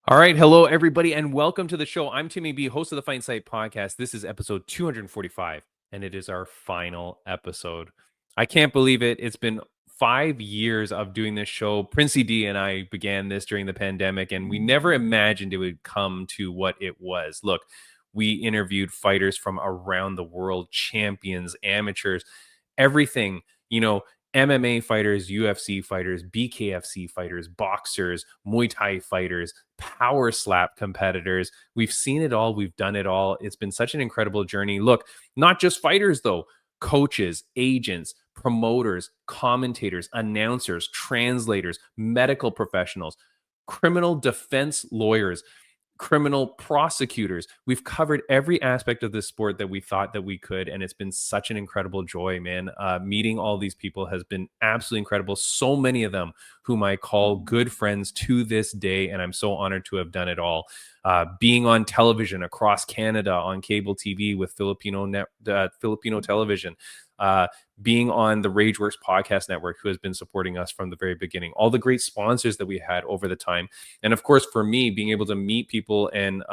All right. Hello, everybody, and welcome to the show. I'm Timmy B, host of the Fight Insight podcast. This is episode 245, and it is our final episode. I can't believe it. It's been 5 years of doing this show. Princey D and I began this during the pandemic, and we never imagined it would come to what it was. Look, we interviewed fighters from around the world, champions, amateurs, everything, MMA fighters, UFC fighters, BKFC fighters, boxers, Muay Thai fighters, power slap competitors. We've seen it all. We've done it all. It's been such an incredible journey. Look, not just fighters, though, coaches, agents, promoters, commentators, announcers, translators, medical professionals, criminal defense lawyers, criminal prosecutors. We've covered every aspect of this sport that we thought that we could, and it's been such an incredible joy, man. Meeting all these people has been absolutely incredible. So many of them whom I call good friends to this day, and I'm so honored to have done it all. Being on television across Canada on cable TV with Filipino television, being on the Rageworks podcast network, who has been supporting us from the very beginning, all the great sponsors that we had over the time. And of course, for me, being able to meet people and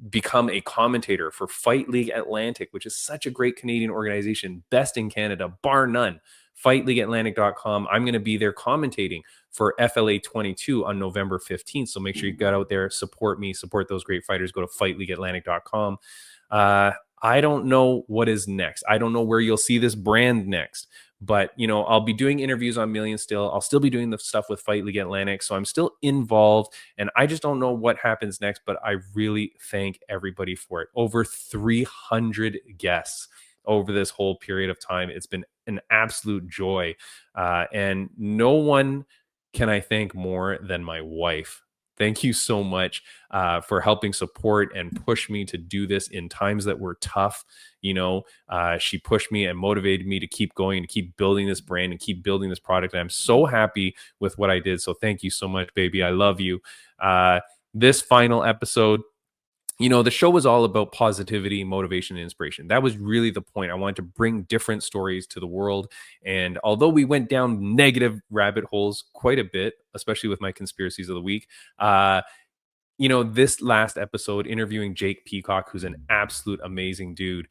become a commentator for Fight League Atlantic, which is such a great Canadian organization, best in Canada, bar none. FightLeagueAtlantic.com. I'm going to be there commentating for FLA 22 on November 15th. So make sure you get out there, support me, support those great fighters. Go to FightLeagueAtlantic.com. I don't know what is next. I don't know where you'll see this brand next, but I'll be doing interviews on Million still. I'll still be doing the stuff with Fight League Atlantic. So I'm still involved, and I just don't know what happens next, but I really thank everybody for it. Over 300 guests over this whole period of time. It's been an absolute joy. And no one can I thank more than my wife. Thank you so much for helping support and push me to do this in times that were tough. She pushed me and motivated me to keep going, to keep building this brand and keep building this product. And I'm so happy with what I did. So thank you so much, baby. I love you. This final episode, the show was all about positivity, motivation, and inspiration. That was really the point. I wanted to bring different stories to the world. And although we went down negative rabbit holes quite a bit, especially with my conspiracies of the week, this last episode interviewing Jake Peacock, who's an absolute amazing dude,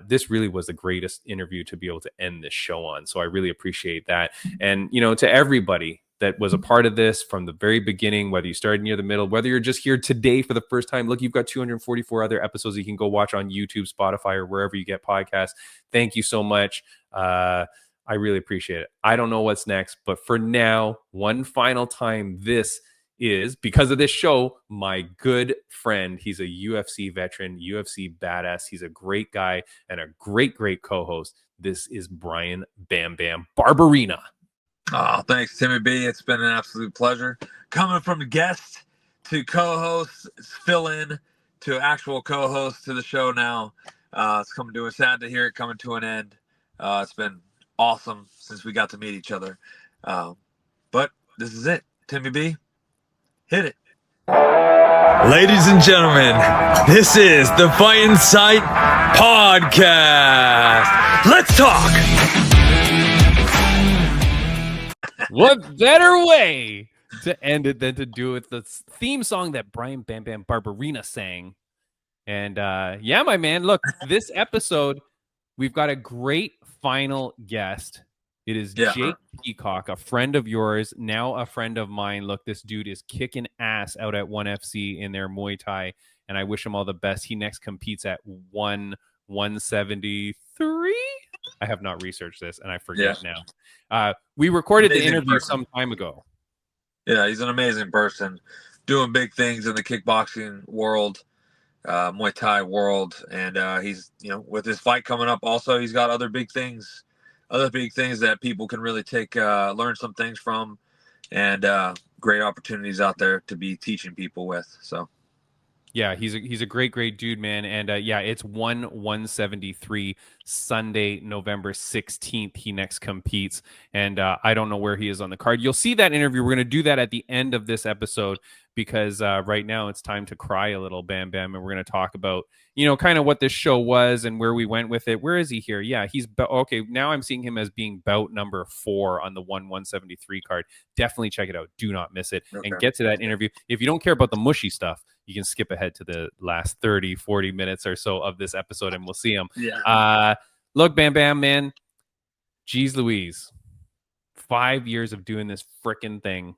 this really was the greatest interview to be able to end this show on. So I really appreciate that. And, to everybody that was a part of this from the very beginning, whether you started near the middle, whether you're just here today for the first time, look, you've got 244 other episodes you can go watch on YouTube, Spotify, or wherever you get podcasts. Thank you so much. I really appreciate it. I don't know what's next, but for now, one final time, this is, because of this show, my good friend. He's a UFC veteran, UFC badass. He's a great guy and a great, great co-host. This is Brian Bam Bam Barberina. Oh, thanks, Timmy B. It's been an absolute pleasure. Coming from guest to co-host, fill in to actual co-host to the show now. It's coming to a sad to hear it coming to an end. It's been awesome since we got to meet each other. But this is it. Timmy B, hit it. Ladies and gentlemen, this is the Fight Insight Podcast. Let's talk. What better way to end it than to do it with the theme song that Brian Bam Bam Barberina sang? And yeah, my man, look, this episode, we've got a great final guest. It is Jake Peacock, a friend of yours, now a friend of mine. Look, this dude is kicking ass out at ONE FC in their Muay Thai, and I wish him all the best. He next competes at 173. I have not researched this, and I forget now. We recorded the interview some time ago. Yeah, he's an amazing person, doing big things in the kickboxing world, Muay Thai world, and he's, with his fight coming up, also he's got other big things that people can really take, learn some things from, and great opportunities out there to be teaching people with. So, Yeah, he's a great dude, man. And yeah, it's ONE 173 Sunday, November 16th. He next competes, and I don't know where he is on the card. You'll see that interview. We're going to do that at the end of this episode because right now it's time to cry a little, Bam Bam, and we're going to talk about kind of what this show was and where we went with it. Where is he here? Yeah, he's okay. Now I'm seeing him as being bout number 4 on the ONE 173 card. Definitely check it out. Do not miss it, and get to that interview. If you don't care about the mushy stuff, you can skip ahead to the last 30, 40 minutes or so of this episode and we'll see him. Yeah. Look, Bam Bam, man. Jeez Louise. 5 years of doing this freaking thing.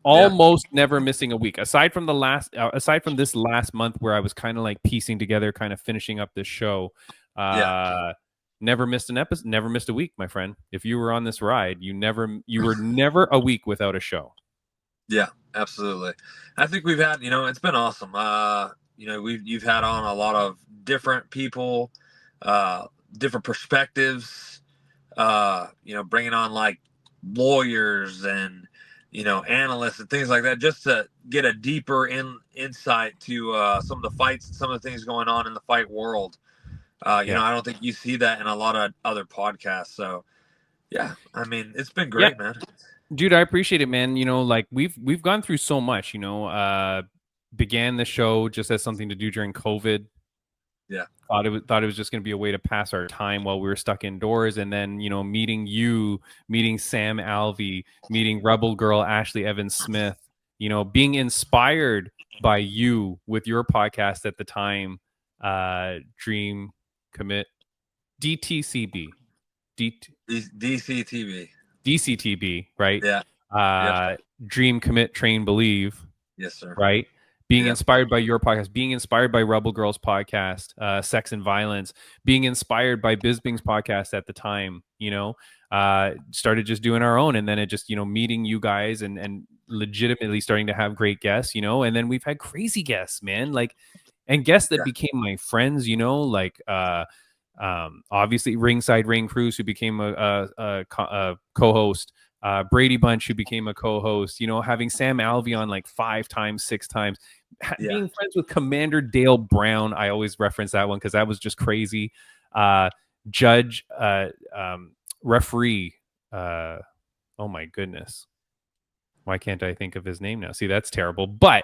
Almost never missing a week. Aside from this last month where I was kind of like piecing together, kind of finishing up this show. Never missed an episode, never missed a week, my friend. If you were on this ride, you were never a week without a show. Yeah, absolutely. I think we've had, it's been awesome. You've had on a lot of different people, different perspectives, bringing on like lawyers and, analysts and things like that, just to get a deeper insight to some of the fights and some of the things going on in the fight world. I don't think you see that in a lot of other podcasts. So, yeah, I mean, it's been great, man. Dude, I appreciate it, man. Like we've gone through so much, began the show just as something to do during COVID. Yeah. Thought it was just going to be a way to pass our time while we were stuck indoors. And then, meeting you, meeting Sam Alvey, meeting Rebel Girl, Ashley Evans Smith, being inspired by you with your podcast at the time, Dream Commit, DTCB, DCTB, right? Yeah. Dream, Commit, Train, Believe. Yes, sir. Right? Being inspired by your podcast, being inspired by Rebel Girl's podcast, Sex and Violence, being inspired by Bisbing's podcast at the time, started just doing our own. And then it just, meeting you guys and legitimately starting to have great guests, and then we've had crazy guests, man, like, and guests that became my friends, like, obviously Ringside Rain Cruz, who became a co-host, Brady Bunch, who became a co-host, having Sam Alvey on like 5 times, 6 times, being friends with Commander Dale Brown. I always reference that one because that was just crazy. Judge, referee. Oh my goodness. Why can't I think of his name now? See, that's terrible. But,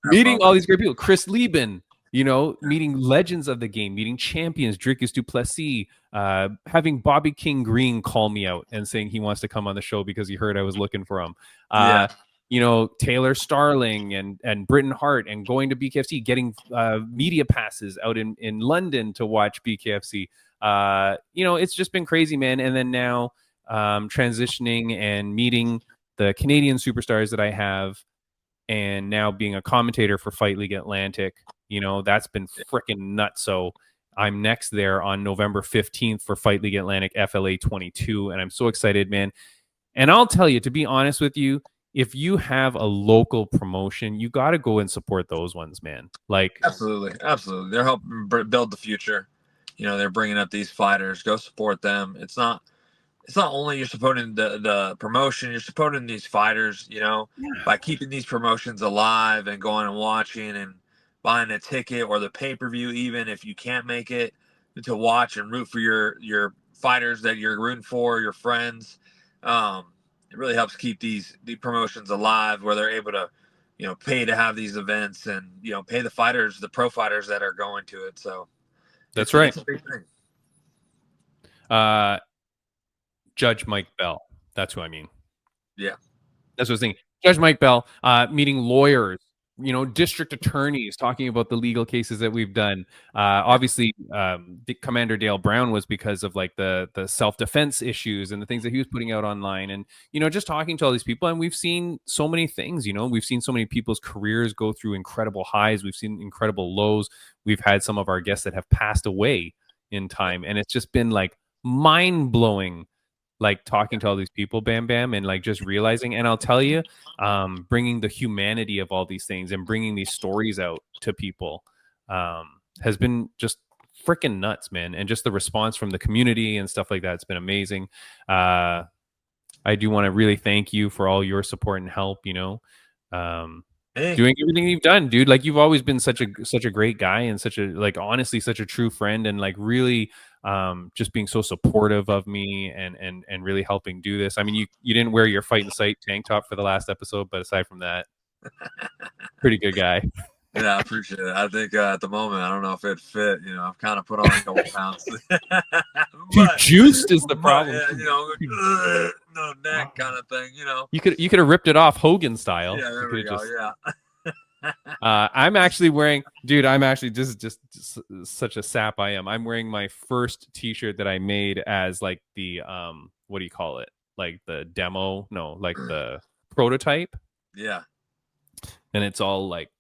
meeting all these great people, Chris Lieben, meeting legends of the game, meeting champions, Dricus Duplessis, having Bobby King Green call me out and saying he wants to come on the show because he heard I was looking for him. Taylor Starling and Britton Hart, and going to BKFC, getting media passes out in London to watch BKFC. It's just been crazy, man. And then now transitioning and meeting the Canadian superstars that I have, and now being a commentator for Fight League Atlantic, that's been freaking nuts. So I'm next there on November 15th for Fight League Atlantic FLA 22. And I'm so excited, man. And I'll tell you, to be honest with you, if you have a local promotion, you got to go and support those ones, man. Like, absolutely. They're helping build the future. They're bringing up these fighters. Go support them. It's not only you're supporting the promotion, you're supporting these fighters, by keeping these promotions alive and going and watching and buying a ticket or the pay-per-view, even if you can't make it, to watch and root for your fighters that you're rooting for, your friends. It really helps keep these promotions alive, where they're able to, pay to have these events and, pay the fighters, the pro fighters that are going to it. So that's right. It's a big thing. Judge Mike Bell. That's who I mean. Yeah. That's what I was thinking. Judge Mike Bell, meeting lawyers, district attorneys, talking about the legal cases that we've done. Obviously, Commander Dale Brown was because of like the self-defense issues and the things that he was putting out online, and just talking to all these people. And we've seen so many things. We've seen so many people's careers go through incredible highs. We've seen incredible lows. We've had some of our guests that have passed away in time, and it's just been like mind-blowing, like talking to all these people, Bam Bam, and like just realizing. And I'll tell you, bringing the humanity of all these things and bringing these stories out to people has been just freaking nuts, man. And just the response from the community and stuff like that, it's been amazing. I do want to really thank you for all your support and help. Hey, doing everything you've done, dude. Like you've always been such a great guy and such a like honestly such a true friend and like really just being so supportive of me and really helping do this. I mean, you didn't wear your Fight and Sight tank top for the last episode, but aside from that, pretty good guy. yeah, I appreciate it. I think at the moment, I don't know if it fit. You know, I've kind of put on a couple pounds, Too but juiced is the problem. yeah, you know, no neck kind of thing. You know. You could have ripped it off Hogan style. Yeah, there we go. Yeah. I'm actually wearing, dude. I'm actually just such a sap. I am. I'm wearing my first T-shirt that I made as like the what do you call it? Like the demo? No, like the prototype. Yeah. And it's all like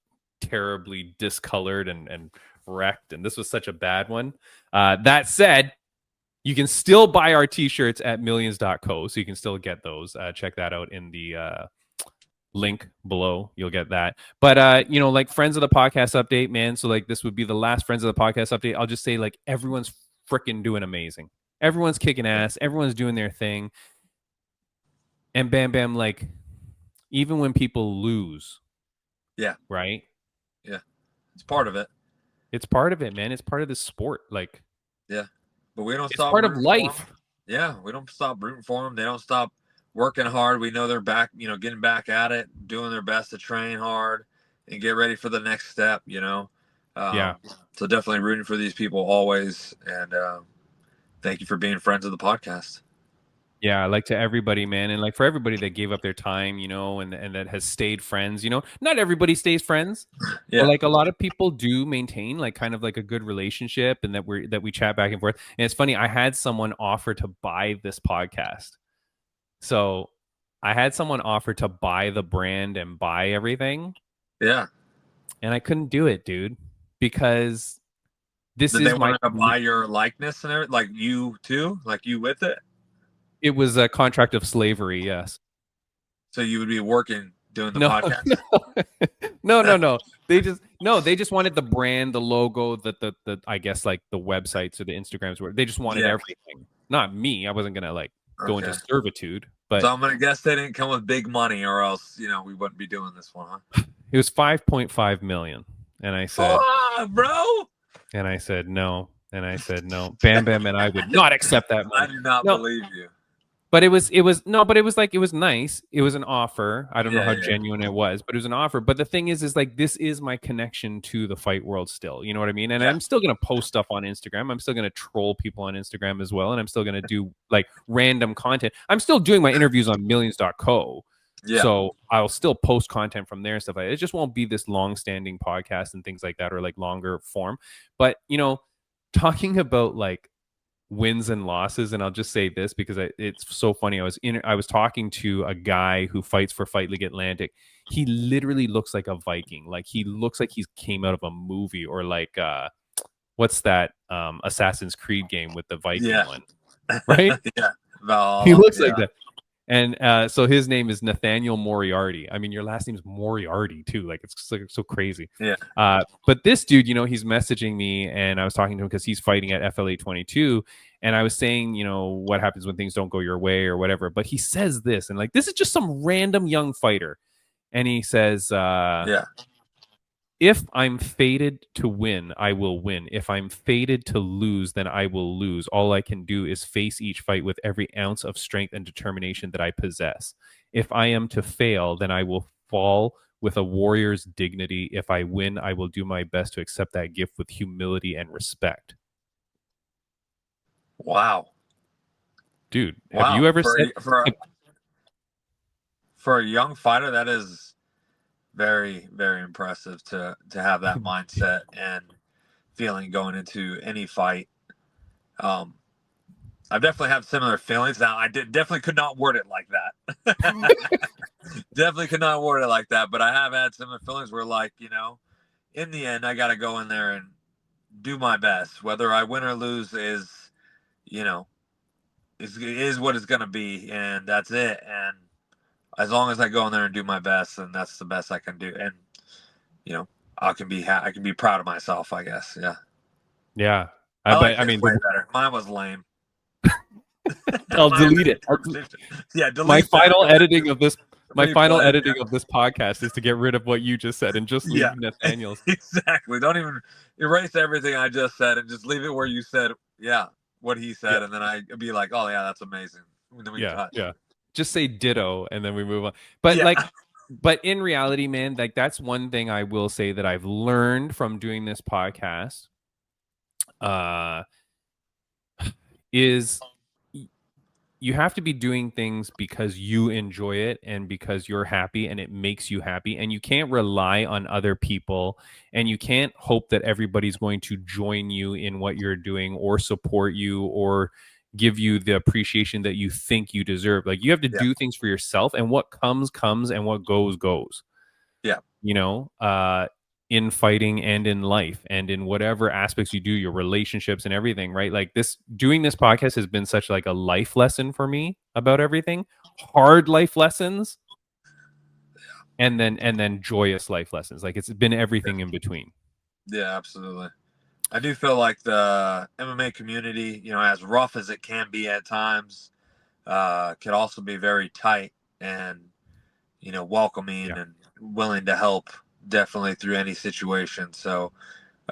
terribly discolored and wrecked. And this was such a bad one. That said, you can still buy our T-shirts at millions.co, so you can still get those. Check that out in the link below. You'll get that. But you know, like friends of the podcast update, man. So like this would be the last friends of the podcast update. I'll just say like everyone's freaking doing amazing. Everyone's kicking ass. Everyone's doing their thing. And Bam Bam, like even when people lose, Yeah. right? Yeah. It's part of it. It's part of it, man. It's part of the sport. Like, yeah. But we don't it's stop. part of life. Yeah. We don't stop rooting for them. They don't stop working hard. We know they're back, you know, getting back at it, doing their best to train hard and get ready for the next step, you know? Yeah. So definitely rooting for these people always. And thank you for being friends of the podcast. Yeah, like to everybody, man. And like for everybody that gave up their time, you know, and that has stayed friends, you know, not everybody stays friends. Yeah. But like a lot of people do maintain like kind of like a good relationship and that we chat back and forth. And it's funny, I had someone offer to buy this podcast. So I had someone offer to buy the brand and buy everything. Yeah. And I couldn't do it, dude, because this Did is they want to buy your likeness and everything? Like you too? Like you with it? It was a contract of slavery, yes. So you would be working doing the podcast? No. They just wanted the brand, the logo, the I guess like the websites or the Instagrams were. They just wanted everything. Not me. I wasn't gonna like go into servitude. But so I'm gonna guess they didn't come with big money, or else you know we wouldn't be doing this one, huh? It was 5.5 million, and I said, bro. And I said no, and I said no. Bam Bam and I would not accept that money. I do not believe you. But it was like it was nice. It was an offer. I don't know how genuine it was, but it was an offer. But the thing is like this is my connection to the fight world still. You know what I mean? And I'm still gonna post stuff on Instagram. I'm still gonna troll people on Instagram as well, and I'm still gonna do like random content. I'm still doing my interviews on millions.co. Yeah. So I'll still post content from there and stuff like that. It just won't be this long-standing podcast and things like that, or like longer form. But you know, talking about like wins and losses, and I'll just say this because it's so funny. I was talking to a guy who fights for Fight League Atlantic. He literally looks like a Viking. Like he looks like he came out of a movie, or like what's that Assassin's Creed game with the Viking one, right? He looks like that. And so his name is Nathaniel Moriarty. I mean, your last name is Moriarty too. Like it's so crazy. Yeah. But this dude, you know, he's messaging me, and I was talking to him because he's fighting at FLA 22, and I was saying, you know, what happens when things don't go your way or whatever. But he says this, and like this is just some random young fighter, and he says, if I'm fated to win, I will win. If I'm fated to lose, then I will lose. All I can do is face each fight with every ounce of strength and determination that I possess. If I am to fail, then I will fall with a warrior's dignity. If I win, I will do my best to accept that gift with humility and respect. Wow. Dude, have you ever said... For a young fighter, that is... very, very impressive to have that mindset and feeling going into any fight. I've definitely had similar feelings. Now, I definitely could not word it like that. Definitely could not word it like that. But I have had similar feelings where, like, you know, in the end, I got to go in there and do my best. Whether I win or lose is, you know, is what it's going to be. And that's it. And as long as I go in there and do my best, and that's the best I can do, and you know, I can be proud of myself, I guess. Yeah. I mean, way better. Mine was lame. I'll delete it. Yeah, delete my final editing of this My final replay. editing of this podcast is to get rid of what you just said and just leave Yeah, Nathaniel's. exactly. Don't even erase everything I just said and just leave it where you said, yeah, what he Yeah, said, and then I'd be like, oh yeah, that's amazing. And then we yeah, cut. yeah. Just say ditto and then we move on. But Yeah, like, but in reality, man, like that's one thing I will say that I've learned from doing this podcast. Uh, is you have to be doing things because you enjoy it and because you're happy and it makes you happy, and you can't rely on other people, and you can't hope that everybody's going to join you in what you're doing or support you or give you the appreciation that you think you deserve. Like, you have to yeah, do things for yourself, and what comes and what goes. yeah, You know, in fighting and in life and in whatever aspects you do, your relationships and everything, right? Like, this doing this podcast has been such like a life lesson for me about everything. Hard life lessons, and then joyous life lessons. Like, it's been everything in between. yeah, absolutely. I do feel like the MMA community, as rough as it can be at times, can also be very tight and welcoming Yeah. and willing to help definitely through any situation. So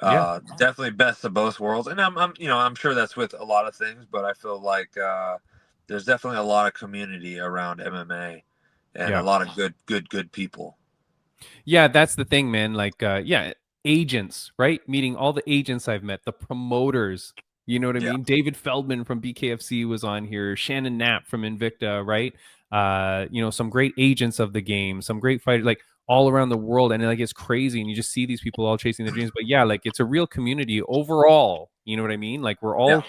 Yeah. definitely best of both worlds. And I'm sure that's with a lot of things, but I feel like there's definitely a lot of community around MMA and a Yeah. lot of good people. Yeah, that's the thing, man. Like, yeah, agents, right? Meeting all the agents I've met, the promoters. You know what I Yeah, mean? David Feldman from BKFC was on here. Shannon Knapp from Invicta, right? Some great agents of the game, some great fighters, like all around the world, and like it's crazy, and you just see these people all chasing their dreams. But yeah, like it's a real community overall. You know what I mean? Like yeah,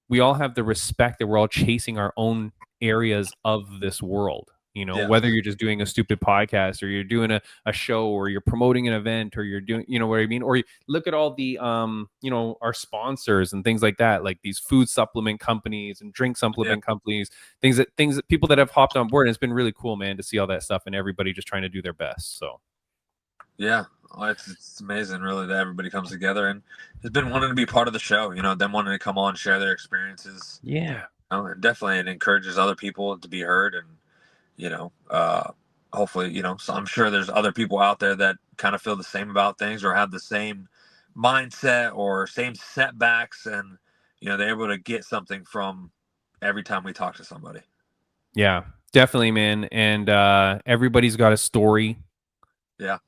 we all have the respect that we're all chasing our own areas of this world. You know, yeah, whether you're just doing a stupid podcast or you're doing a show or you're promoting an event or you're doing, you know what I mean? Or you look at all the, our sponsors and things like that, like these food supplement companies and drink yeah, supplement companies, things that people that have hopped on board. And it's been really cool, man, to see all that stuff and everybody just trying to do their best. So, yeah. Well, it's amazing, really, that everybody comes together and has been wanting to be part of the show. Them wanting to come on, share their experiences. yeah. And definitely it encourages other people to be heard and hopefully, so I'm sure there's other people out there that kind of feel the same about things or have the same mindset or same setbacks, and they're able to get something from every time we talk to somebody. Yeah, definitely, man. And everybody's got a story. Yeah,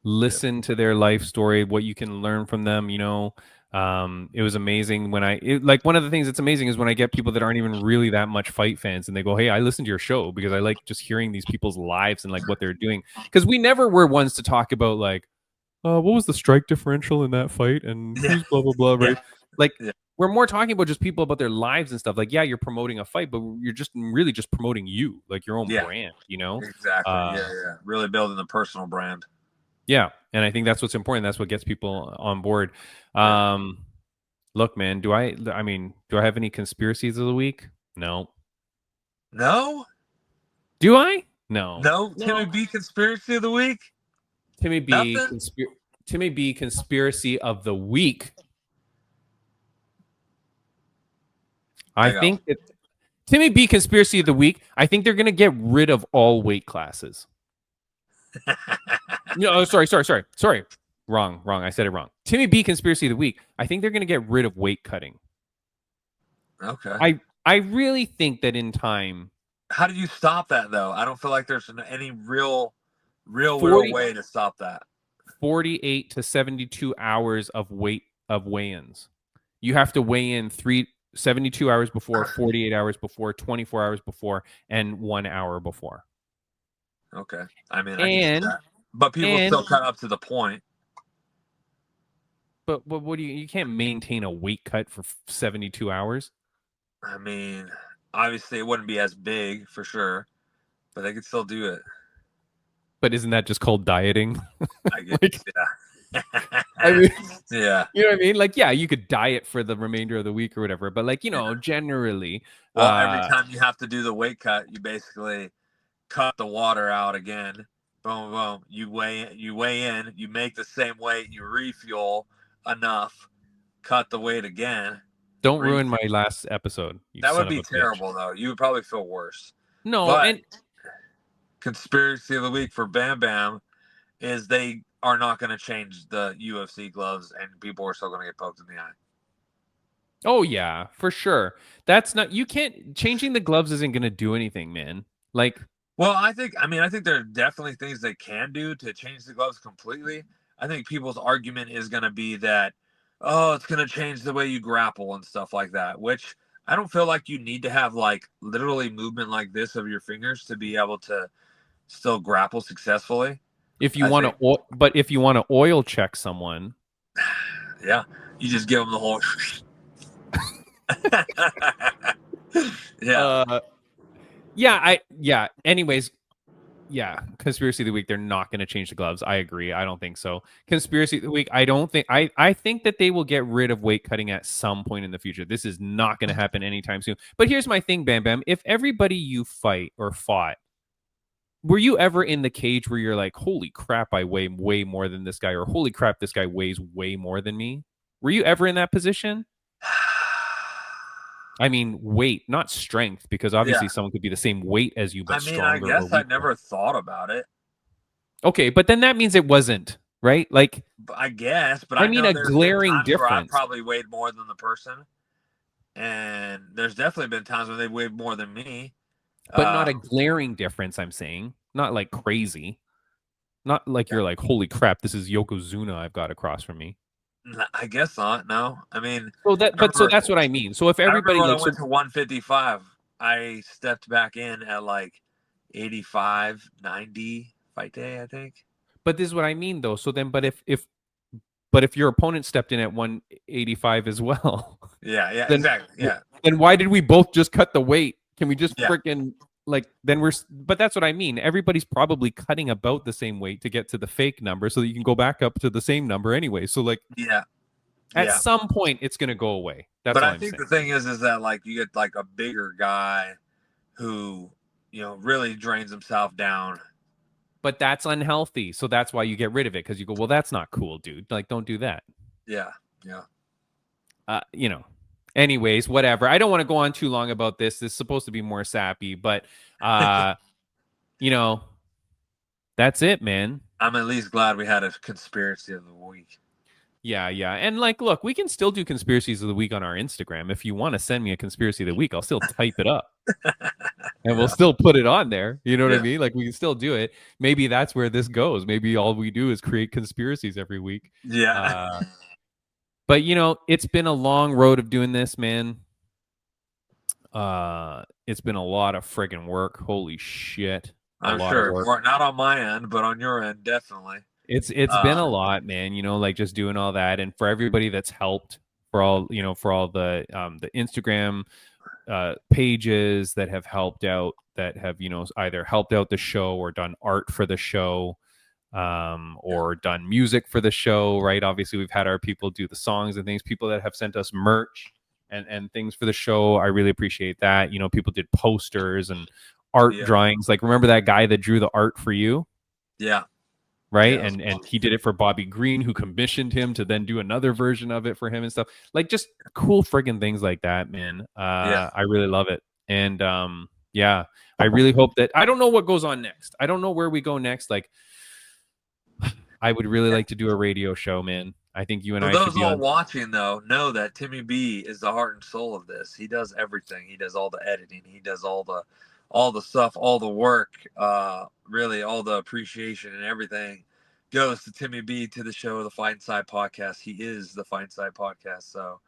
Listen to their life story, what you can learn from them. It was amazing when like one of the things that's amazing is when I get people that aren't even really that much fight fans and they go, hey, I listened to your show because I like just hearing these people's lives and like what they're doing, because we never were ones to talk about like, what was the strike differential in that fight and yeah, who's blah blah blah, yeah, right? Like, yeah, we're more talking about just people about their lives and stuff. Like, yeah, you're promoting a fight, but you're just really just promoting you, like your own yeah, brand, exactly. uh Yeah. Really building the personal brand. yeah, and I think that's what's important. That's what gets people on board. Yeah. Look, man, do I have any conspiracies of the week? No. No, Do I? No. no, Timmy B conspiracy of the week. Timmy B Nothing. Timmy B conspiracy of the week. I I got think that Timmy B conspiracy of the week. I think they're gonna get rid of all weight classes. one. No, sorry. Wrong. I said it wrong. Timmy B conspiracy of the week. I think they're gonna get rid of weight cutting. Okay. I really think that in time, How do you stop that though? I don't feel like there's any real 40, way to stop that. 48 to 72 hours of weigh-ins. You have to weigh in 72 hours before, 48 hours before, 24 hours before, and 1 hour before. Okay. I mean, I can see And that. But people and still cut up to the point. but what do you can't maintain a weight cut for 72 hours? I mean, obviously it wouldn't be as big for sure, but they could still do it. But isn't that just called dieting? I guess. Like, Yeah. I mean, Yeah. you know what I mean? Like, yeah, you could diet for the remainder of the week or whatever, but like, Yeah. generally, Well, every time you have to do the weight cut, you basically cut the water out again. Boom, boom. You weigh in, you make the same weight, you refuel enough, cut the weight again. don't ruin my last episode, you That son would of be a bitch. terrible though. You would probably feel worse. No, But and conspiracy of the week for Bam Bam is they are not going to change the UFC gloves, and people are still going to get poked in the eye. Oh yeah, for sure. That's not, you can't, changing the gloves isn't going to do anything, man. Like, well, I think there are definitely things they can do to change the gloves completely. I think people's argument is going to be that, oh, it's going to change the way you grapple and stuff like that, which I don't feel like you need to have like literally movement like this of your fingers to be able to still grapple successfully. if you want to, but if you want to oil check someone, yeah, you just give them the whole. yeah. Yeah. Anyways, yeah. Conspiracy of the week. They're not going to change the gloves. I agree. I don't think so. Conspiracy of the week. I don't think. I think that they will get rid of weight cutting at some point in the future. This is not going to happen anytime soon. But here's my thing, Bam Bam. If everybody you fight or fought, were you ever in the cage where you're like, holy crap, I weigh way more than this guy, or holy crap, this guy weighs way more than me? Were you ever in that position? I mean, weight, not strength, because obviously someone could be the same weight as you, but stronger. I guess I never thought about it. Okay, but then that means it wasn't, right? Like, I guess, but I mean, a glaring difference. I probably weighed more than the person, and there's definitely been times when they weighed more than me. But not a glaring difference, I'm saying. Not like crazy. Not like you're like, holy crap, this is Yokozuna I've got across from me. I guess not. No, I mean, so that's what I mean. So if everybody went to 155, I stepped back in at like 85, 90 fight day, I think. But this is what I mean, though. So then, but if your opponent stepped in at 185 as well, then, exactly, then why did we both just cut the weight? Can we just freaking but that's what I mean. Everybody's probably cutting about the same weight to get to the fake number so that you can go back up to the same number anyway. So like, at some point it's going to go away. That's but all I think the thing is that like you get like a bigger guy who, really drains himself down. But that's unhealthy. So that's why you get rid of it. Cause you go, well, that's not cool, dude. Like, don't do that. Yeah. Anyways, whatever. I don't want to go on too long about this. This is supposed to be more sappy, but that's it, man. I'm at least glad we had a conspiracy of the week. Yeah. And like, look, we can still do conspiracies of the week on our Instagram. If you want to send me a conspiracy of the week, I'll still type it up. And we'll still put it on there. You know what I mean? Like, we can still do it. Maybe that's where this goes. Maybe all we do is create conspiracies every week. Yeah. But it's been a long road of doing this, man. It's been a lot of friggin' work. Holy shit. I'm sure. Not on my end, but on your end, definitely. It's been a lot, man. Like just doing all that, and for everybody that's helped, for all the Instagram pages that have helped out, that have either helped out the show or done art for the show. Or done music for the show, right? Obviously, we've had our people do the songs and things, people that have sent us merch and things for the show. I really appreciate that. People did posters and art drawings. Like, remember that guy that drew the art for you? Yeah. Right. And he did it for Bobby Green, who commissioned him to then do another version of it for him and stuff. Like, just cool friggin' things like that, man. I really love it. And I really hope that, I don't know what goes on next. I don't know where we go next. Like, I would really like to do a radio show, man. I think you and I should be all watching, though, know that Timmy B is the heart and soul of this. He does everything. He does all the editing. He does all the stuff, all the work. Really, all the appreciation and everything goes to Timmy B, to the show, the Fight Inside podcast. He is the Fight Inside podcast. So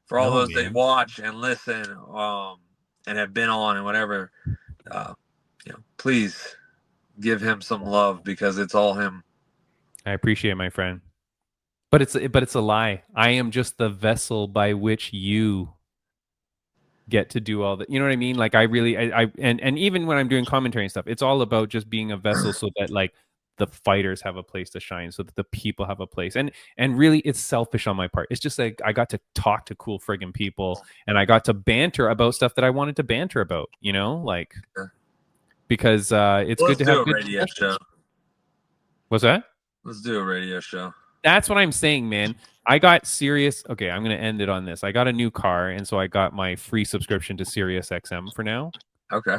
for all those that watch and listen, and have been on and whatever, please give him some love, because it's all him. I appreciate it, my friend. But it's a lie. I am just the vessel by which you get to do all that. You know what I mean? Like, and even when I'm doing commentary and stuff, it's all about just being a vessel so that like the fighters have a place to shine, so that the people have a place. And really, it's selfish on my part. It's just like, I got to talk to cool friggin' people, and I got to banter about stuff that I wanted to banter about, like, because it's good to have a radio show. What's that? Let's do a radio show. That's what I'm saying, man. I got Sirius. Okay, I'm going to end it on this. I got a new car, and so I got my free subscription to Sirius XM for now. Okay.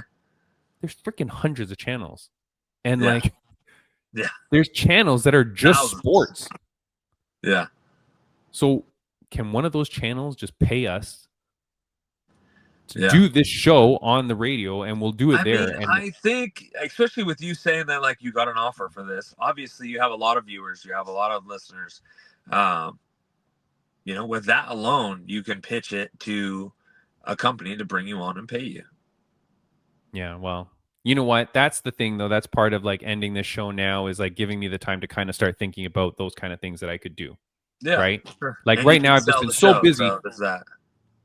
There's freaking hundreds of channels. And Yeah. like, Yeah. there's channels that are just Thousands. sports. Yeah. So can one of those channels just pay us to Yeah. do this show on the radio, and we'll do it I there? mean, And I think, especially with you saying that, like, you got an offer for this, obviously you have a lot of viewers, you have a lot of listeners. You know, with that alone, you can pitch it to a company to bring you on and pay you. yeah, well, you know what? That's the thing, though. That's part of like ending this show now, is like giving me the time to kind of start thinking about those kind of things that I could do. Yeah. Right. Sure. Like And you right can now, I've just sell been the so show, busy. so there's that.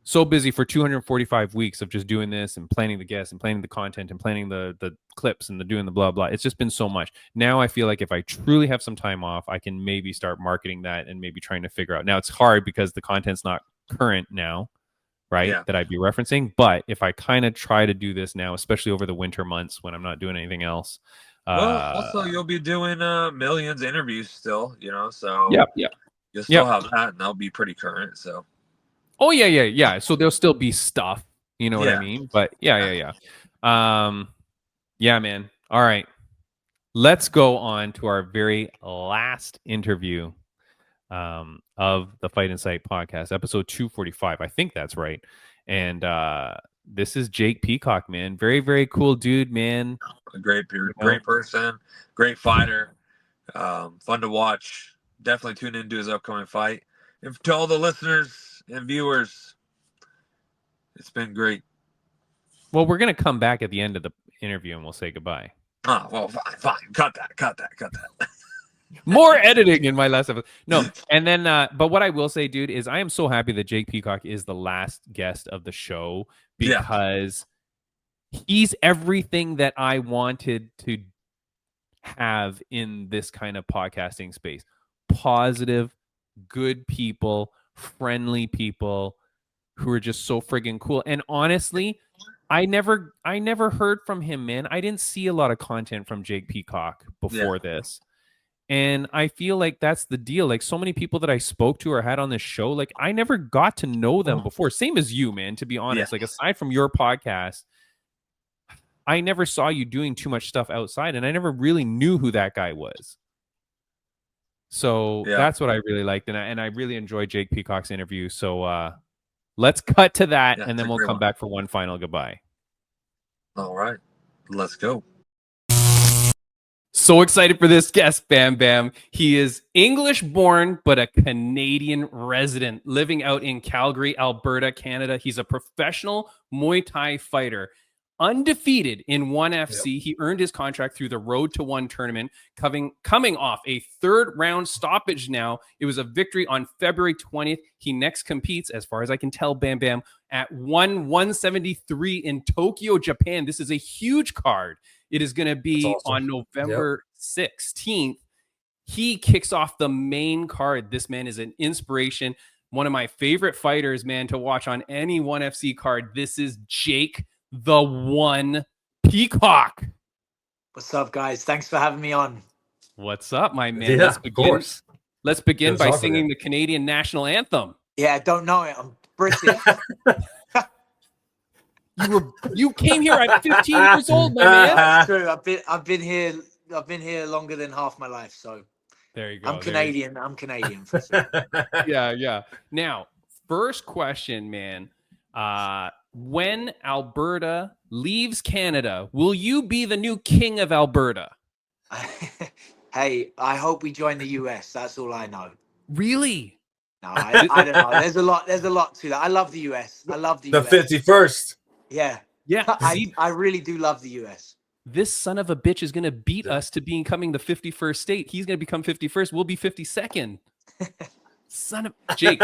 So busy for 245 weeks of just doing this and planning the guests and planning the content and planning the clips and the doing the blah blah. It's just been so much. Now I feel like if I truly have some time off, I can maybe start marketing that and maybe trying to figure out. Now it's hard because the content's not current now, right? Yeah. That I'd be referencing. But if I kind of try to do this now, especially over the winter months when I'm not doing anything else. Well, also you'll be doing millions of interviews still, you know, so Yeah. you'll still have that, and they'll be pretty current. So Oh yeah. So there'll still be stuff, you know what I Yeah. mean? But yeah. Yeah, man. All right. Let's go on to our very last interview of the Fight Insight podcast, episode 245. I think that's right. And this is Jake Peacock, man. Very, very cool dude, man. a great person, great fighter, fun to watch. Definitely tune into his upcoming fight. And to all the listeners and viewers, it's been great. Well, we're going to come back at the end of the interview and we'll say goodbye. Oh, well, fine. Cut that. More editing in my last episode. No, and then, but what I will say, dude, is I am so happy that Jake Peacock is the last guest of the show, because he's everything that I wanted to have in this kind of podcasting space. Positive, good people, friendly people who are just so friggin' cool. And honestly, I never heard from him, man. I didn't see a lot of content from Jake Peacock before this. And I feel like that's the deal. Like, so many people that I spoke to or had on this show, like, I never got to know them before. Same as you, man, to be honest. Like, aside from your podcast, I never saw you doing too much stuff outside, and I never really knew who that guy was. So that's what I really liked. And I really enjoyed Jake Peacock's interview. So let's cut to that, and then we'll come back for one final goodbye. All right. Let's go. So excited for this guest, Bam Bam. He is English born, but a Canadian resident living out in Calgary, Alberta, Canada. He's a professional Muay Thai fighter, undefeated in ONE FC. He earned his contract through the Road to One tournament, coming off a third round stoppage now. It was a victory on February 20th. He next competes, as far as I can tell, Bam Bam, at ONE 173 in Tokyo, Japan. This is a huge card. It is going to be on November 16th. He kicks off the main card. This man is an inspiration. One of my favorite fighters, man, to watch on any ONE FC card. This is Jake the One Peacock. What's up, guys? Thanks for having me on. What's up, my man? Yeah, of course. Let's begin by singing the Canadian national anthem. Yeah, I don't know it. I'm British. You came here at 15 years old, my man. That's true. I've been here longer than half my life. So there you go. I'm Canadian. I'm Canadian for sure. Yeah. Now, first question, man. When Alberta leaves Canada, will you be the new king of Alberta? Hey, I hope we join the US. That's all I know. Really? No, I don't know. There's a lot to that. I love the US. I love the US. The 51st. Yeah. I really do love the US. This son of a bitch is going to beat us to becoming the 51st state. He's going to become 51st. We'll be 52nd. Son of Jake.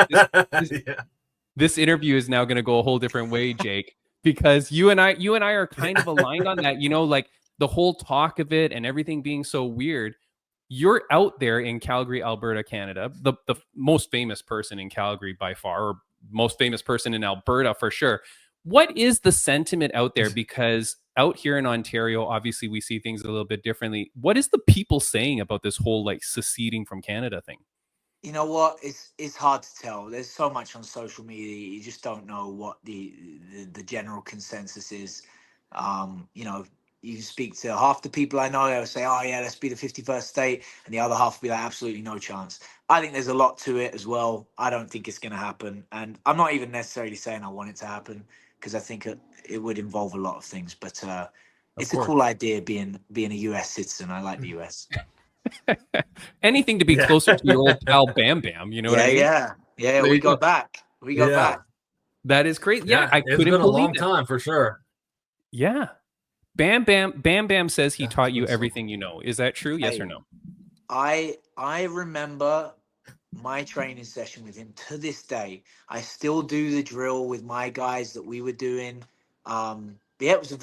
This interview is now going to go a whole different way, Jake, because you and I are kind of aligned on that. You know, like the whole talk of it and everything being so weird. You're out there in Calgary, Alberta, Canada, the most famous person in Calgary by far, or most famous person in Alberta for sure. What is the sentiment out there? Because out here in Ontario, obviously we see things a little bit differently. What is the people saying about this whole like seceding from Canada thing? You know what? It's hard to tell. There's so much on social media. You just don't know what the general consensus is. You know, you can speak to half the people I know, they'll say, oh yeah, let's be the 51st state. And the other half will be like, absolutely no chance. I think there's a lot to it as well. I don't think it's going to happen. And I'm not even necessarily saying I want it to happen, because I think it would involve a lot of things. But it's a cool idea being a US citizen. I like the US. Anything to be closer to your old pal Bam Bam, you know what I mean? Yeah. We got back. We got back. That is great. Yeah, I it's couldn't been a believe long it. time for sure. Yeah. Bam Bam says he taught you everything you know. Is that true? Yes or no? I remember my training session with him to this day. I still do the drill with my guys that we were doing. Yeah, it was a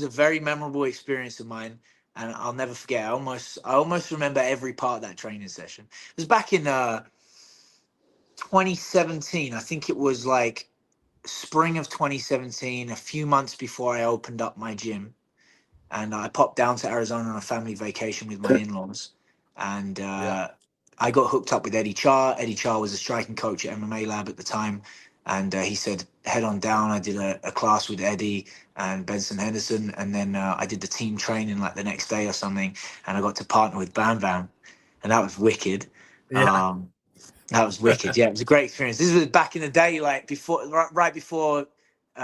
very memorable experience of mine, and I'll never forget. I almost remember every part of that training session. It was back in 2017. I think it was like spring of 2017, a few months before I opened up my gym. And I popped down to Arizona on a family vacation with my in-laws. And I got hooked up with Eddie Char. Eddie Char was a striking coach at MMA Lab at the time. And he said, head on down. I did a class with Eddie and Benson Henderson. And then I did the team training like the next day or something. And I got to partner with Bam Bam. And that was wicked. That was wicked. Yeah, it was a great experience. This was back in the day, like right before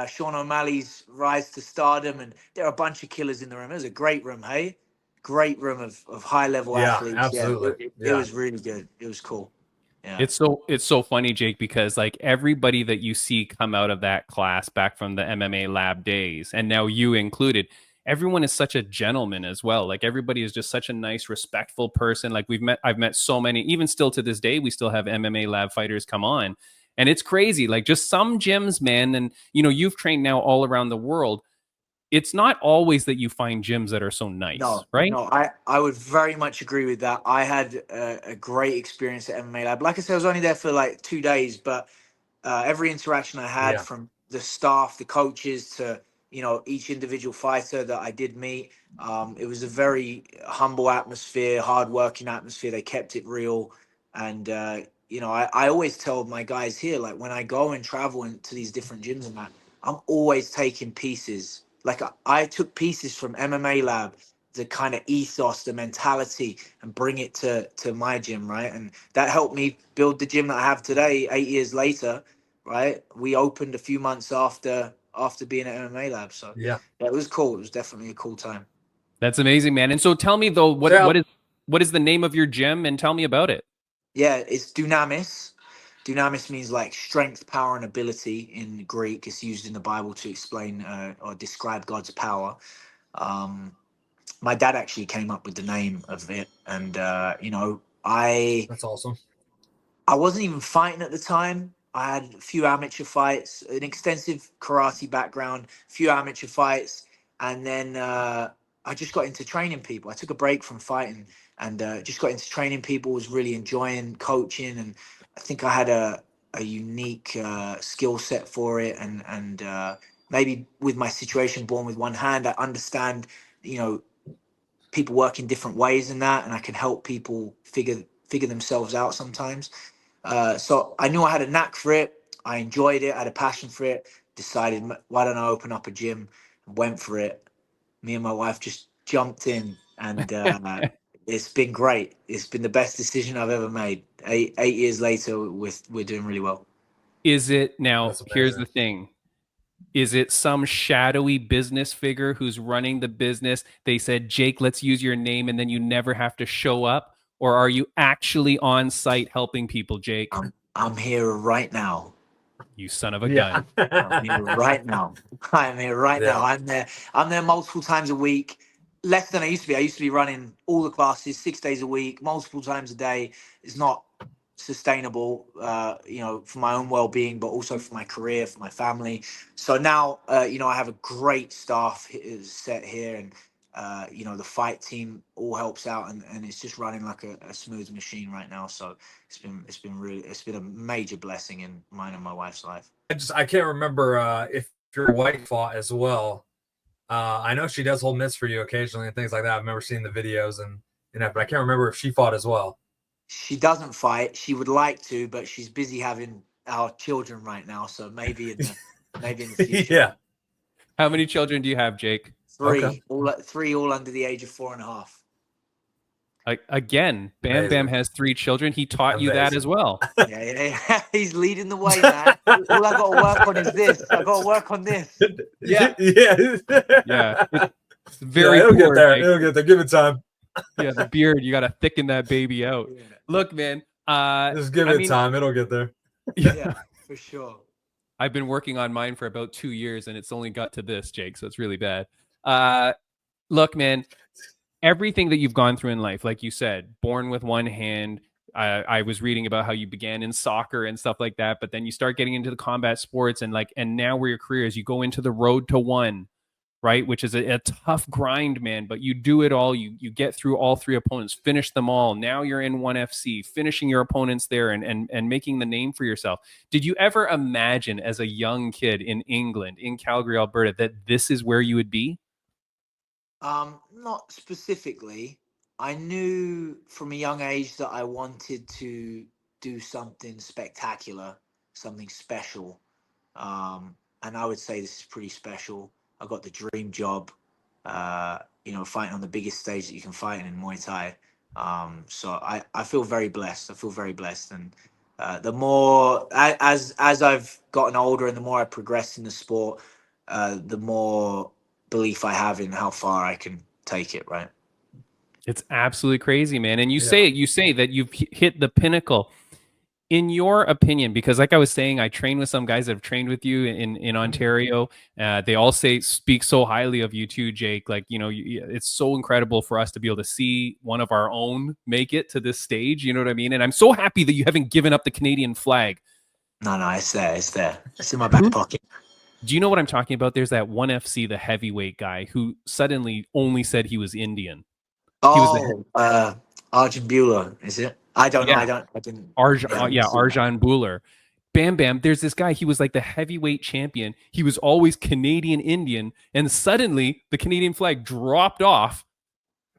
Sean O'Malley's rise to stardom, and there are a bunch of killers in the room. It was a great room, hey? Great room of high-level athletes. Absolutely. It was really good. It was cool. Yeah. It's so funny, Jake, because like everybody that you see come out of that class back from the MMA Lab days, and now you included, everyone is such a gentleman as well. Like everybody is just such a nice, respectful person. Like I've met so many, even still to this day, we still have MMA Lab fighters come on. And it's crazy. Like just some gyms, man. And you know, you've trained now all around the world. It's not always that you find gyms that are so nice, right? No, I would very much agree with that. I had a great experience at MMA Lab. Like I said, I was only there for like 2 days, but every interaction I had from the staff, the coaches, to each individual fighter that I did meet, it was a very humble atmosphere, hardworking atmosphere. They kept it real, and I always tell my guys here, like when I go and travel into these different gyms and that, I'm always taking pieces. Like I took pieces from MMA Lab, the kind of ethos, the mentality, and bring it to my gym, right? And that helped me build the gym that I have today, 8 years later, right? We opened a few months after being at MMA Lab. So yeah, it was cool. It was definitely a cool time. That's amazing, man. And so tell me though, what is the name of your gym, and tell me about it. Yeah, it's Dunamis. Dunamis means like strength, power, and ability in Greek. It's used in the Bible to explain or describe God's power. My dad actually came up with the name of it, and that's awesome. I wasn't even fighting at the time. I had a few amateur fights, an extensive karate background, a few amateur fights, and then I just got into training people. I took a break from fighting and just got into training people, was really enjoying coaching, and I think I had a unique skill set for it, and maybe with my situation, born with one hand, I understand, people work in different ways in that, and I can help people figure themselves out sometimes. So I knew I had a knack for it. I enjoyed it. I had a passion for it. Decided, why don't I open up a gym? Went for it. Me and my wife just jumped in, and it's been great. It's been the best decision I've ever made. Eight years later, we're doing really well. Is it now? Here's the thing. Is it some shadowy business figure who's running the business? They said, Jake, let's use your name, and then you never have to show up. Or are you actually on site helping people, Jake? I'm here right now. You son of a gun. I'm here right now. I'm here right now. I'm there multiple times a week. Less than I used to be. I used to be running all the classes 6 days a week, multiple times a day. It's not sustainable, for my own well-being, but also for my career, for my family. So now, I have a great staff set here, and the fight team all helps out, and it's just running like a smooth machine right now. So it's been a major blessing in mine and my wife's life. I can't remember if your wife fought as well. I know she does hold mitts for you occasionally and things like that. I remember seeing the videos and but I can't remember if she fought as well. She doesn't fight. She would like to, but she's busy having our children right now. So maybe in the future. How many children do you have, Jake? Three, Okay. all under the age of 4.5. Again, Bam Amazing. Bam has 3 children. He taught you that Amazing. as well. Yeah. He's leading the way, man. All I got to work on is this. I got to work on this. Yeah. Yeah. It's very it'll poor, get there. Jake. It'll get there. Give it time. Yeah, the beard, you got to thicken that baby out. Yeah, Look, man. Just give it time. It'll get there. yeah, for sure. I've been working on mine for about 2 years, and it's only got to this, Jake. So it's really bad. Look, man. Everything that you've gone through in life, like you said, born with one hand. I was reading about how you began in soccer and stuff like that, but then you start getting into the combat sports and now where your career is, you go into the road to one, right? Which is a tough grind, man, but you do it all. You get through all 3 opponents, finish them all. Now you're in ONE FC, finishing your opponents there and making the name for yourself. Did you ever imagine as a young kid in England, in Calgary, Alberta, that this is where you would be? Not specifically. I knew from a young age that I wanted to do something spectacular, something special. And I would say this is pretty special. I got the dream job, fighting on the biggest stage that you can fight in Muay Thai. So I feel very blessed. And the more as I've gotten older and the more I progress in the sport, the more belief I have in how far I can take it, right? It's absolutely crazy, man. And you say that you've hit the pinnacle. In your opinion, because like I was saying, I train with some guys that have trained with you in Ontario. They all speak so highly of you too, Jake. Like, it's so incredible for us to be able to see one of our own make it to this stage. You know what I mean? And I'm so happy that you haven't given up the Canadian flag. No, it's there. It's in my back pocket. Do you know what I'm talking about? There's that ONE FC, the heavyweight guy who suddenly only said he was Indian. Arjun Bueller, is it? I don't know. I didn't. Arjan Bueller. Bam Bam, there's this guy, he was like the heavyweight champion. He was always Canadian Indian, and suddenly the Canadian flag dropped off,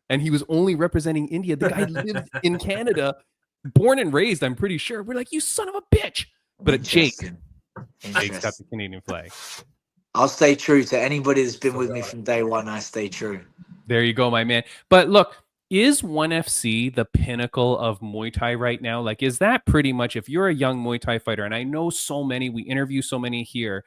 and he was only representing India. The guy lived in Canada, born and raised, I'm pretty sure. We're like, you son of a bitch. But Jake's got the Canadian flag. I'll stay true to anybody that's been with me from day one. I stay true. There you go, my man. But look, is ONE FC the pinnacle of Muay Thai right now? Like, is that pretty much, if you're a young Muay Thai fighter, and I know so many, we interview so many here,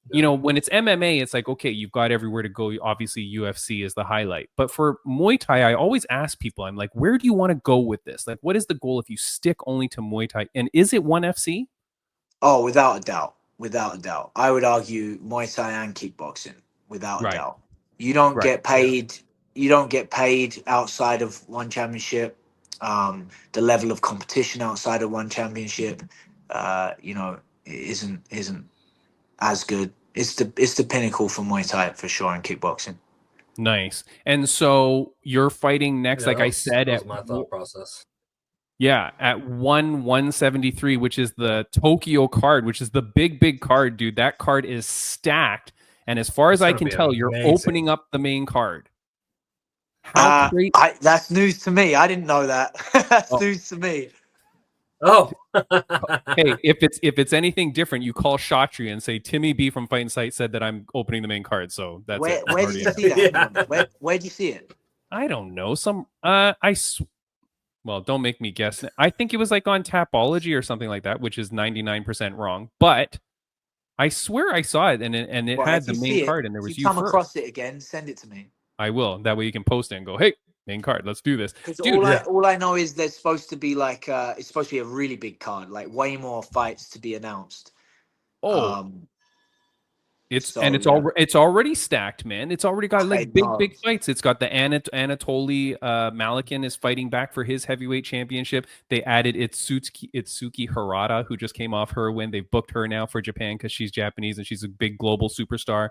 when it's MMA, it's like, okay, you've got everywhere to go. Obviously, UFC is the highlight. But for Muay Thai, I always ask people, I'm like, where do you want to go with this? Like, what is the goal if you stick only to Muay Thai? And is it ONE FC? Oh, without a doubt. I would argue Muay Thai and kickboxing, without a doubt. You don't get paid. You don't get paid outside of one championship. The level of competition outside of one championship, isn't as good. It's the pinnacle for Muay Thai for sure, and kickboxing. Nice. And so you're fighting next, I said, that was my thought process. Yeah, at 173, which is the Tokyo card, which is the big card, dude. That card is stacked. And as far as I can tell, you're opening up the main card. How great! That's news to me. I didn't know that. That's news to me. Oh, hey, if it's anything different, you call Shatri and say Timmy B from Fight Insight said that I'm opening the main card. So that's where did you see that? Yeah. Where did you see it? I don't know. Well, don't make me guess. I think it was like on Tapology or something like that, which is 99% wrong. But I swear I saw it, and it had the main card, and there was if you come across it again, send it to me. I will. That way you can post it and go, hey, main card, let's do this. All I know is there's supposed to be like it's supposed to be a really big card, like way more fights to be announced. It's already stacked, man. It's already got like big fights. It's got the Anatoly Malikin is fighting back for his heavyweight championship. They added Itsuki Harada, who just came off her win. They've booked her now for Japan because she's Japanese and she's a big global superstar.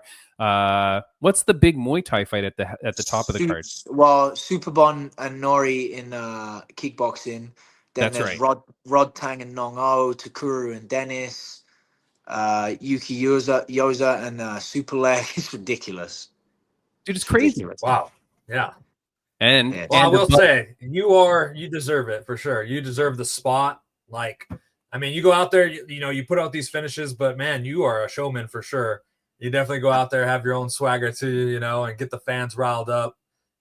What's the big Muay Thai fight at the top of the card? Well, Superbon and Nori in kickboxing. Then there's Rod Tang and Nong O, Takuru and Dennis. Yuki Yoza and Super Leg. It's ridiculous, dude. It's crazy. Ridiculous. Wow. Yeah. And I will say you deserve it for sure. You deserve the spot. Like, I mean, you go out there, you put out these finishes, but man, you are a showman for sure. You definitely go out there, have your own swagger to you, you know, and get the fans riled up,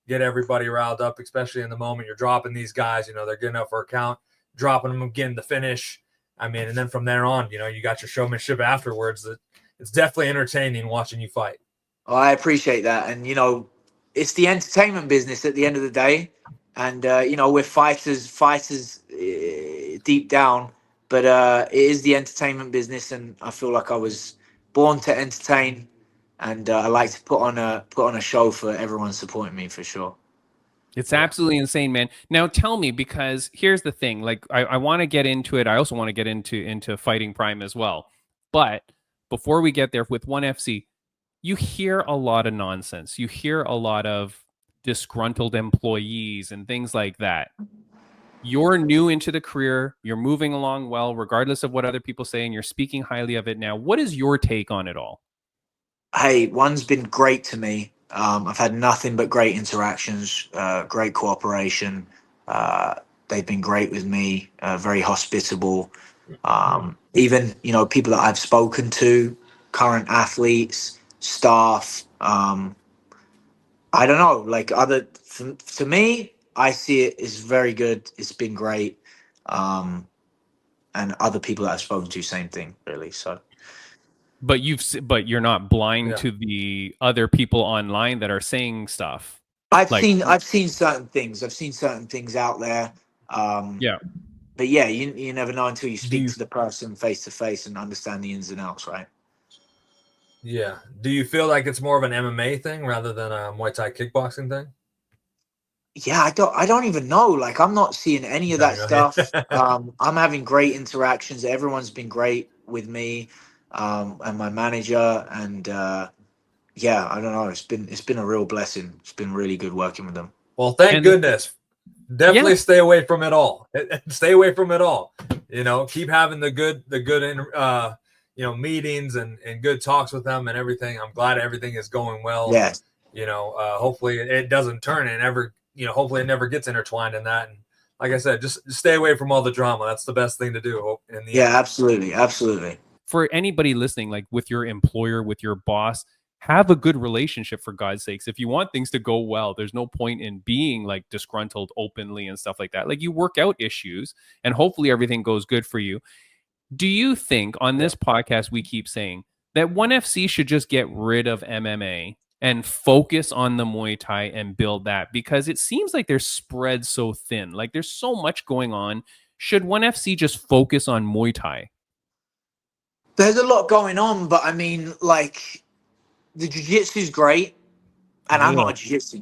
get everybody riled up, especially in the moment you're dropping these guys. You know, they're getting up for a count, dropping them, getting the finish. I mean, and then from there on, you know, you got your showmanship afterwards. That it's definitely entertaining watching you fight. Oh, I appreciate that. And, you know, it's the entertainment business at the end of the day. And, you know, we're fighters deep down, but it is the entertainment business. And I feel like I was born to entertain, and I like to put on a show for everyone supporting me, for sure. It's absolutely insane, man. Now tell me, because here's the thing, like I want to get into it. I also want to get into Fighting Prime as well. But before we get there with ONE FC, you hear a lot of nonsense. You hear a lot of disgruntled employees and things like that. You're new into the career. You're moving along well, regardless of what other people say, and you're speaking highly of it now. What is your take on it all? Hey, ONE's been great to me. I've had nothing but great interactions, great cooperation. They've been great with me, very hospitable. Even, you know, people that I've spoken to, current athletes, staff. I don't know, like to me, I see it as very good. It's been great. And other people that I've spoken to, same thing, really. So. But you're not blind to the other people online that are saying stuff. I've seen certain things. I've seen certain things out there. Yeah. But yeah, you never know until you speak to the person face to face and understand the ins and outs, right? Yeah. Do you feel like it's more of an MMA thing rather than a Muay Thai kickboxing thing? Yeah, I don't even know. Like, I'm not seeing any of that stuff. I'm having great interactions. Everyone's been great with me, and my manager. And yeah, I don't know. It's been a real blessing. It's been really good working with them. Well, thank goodness. Definitely stay away from it all. Stay away from it all. You know, keep having the good you know, meetings and good talks with them and everything. I'm glad everything is going well. Yes. You know, hopefully it doesn't turn and ever, you know, hopefully it never gets intertwined in that. And like I said, just stay away from all the drama. That's the best thing to do. In the end. Absolutely. Absolutely. For anybody listening, like with your employer, with your boss, have a good relationship, for God's sakes. If you want things to go well, there's no point in being like disgruntled openly and stuff like that. Like, you work out issues and hopefully everything goes good for you. Do you think on this podcast we keep saying that ONE FC should just get rid of MMA and focus on the Muay Thai and build that? Because it seems like they're spread so thin. Like, there's so much going on. Should ONE FC just focus on Muay Thai? There's a lot going on, but I mean, like, the jiu-jitsu is great. And I'm not a jiu-jitsu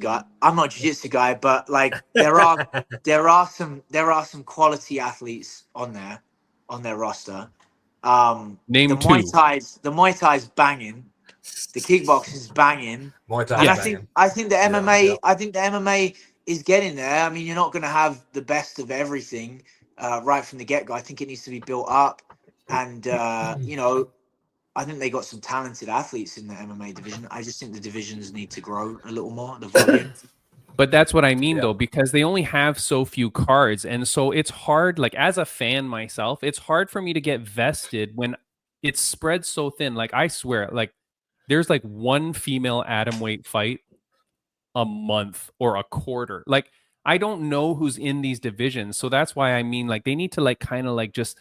guy, but like there are some quality athletes on their roster. Name the two. Muay Thai's banging, the kickboxing's banging. Muay Thai, and I think the MMA is getting there. I mean, you're not going to have the best of everything right from the get-go. I think it needs to be built up, and you know, I think they got some talented athletes in the MMA division. I just think the divisions need to grow a little more, the volume. But that's what I mean, though, because they only have so few cards. And so it's hard, like, as a fan myself, it's hard for me to get vested when it's spread so thin. Like, I swear, like, there's like one female atomweight fight a month or a quarter. Like, I don't know who's in these divisions. So that's why I mean, like, they need to, like, kind of like just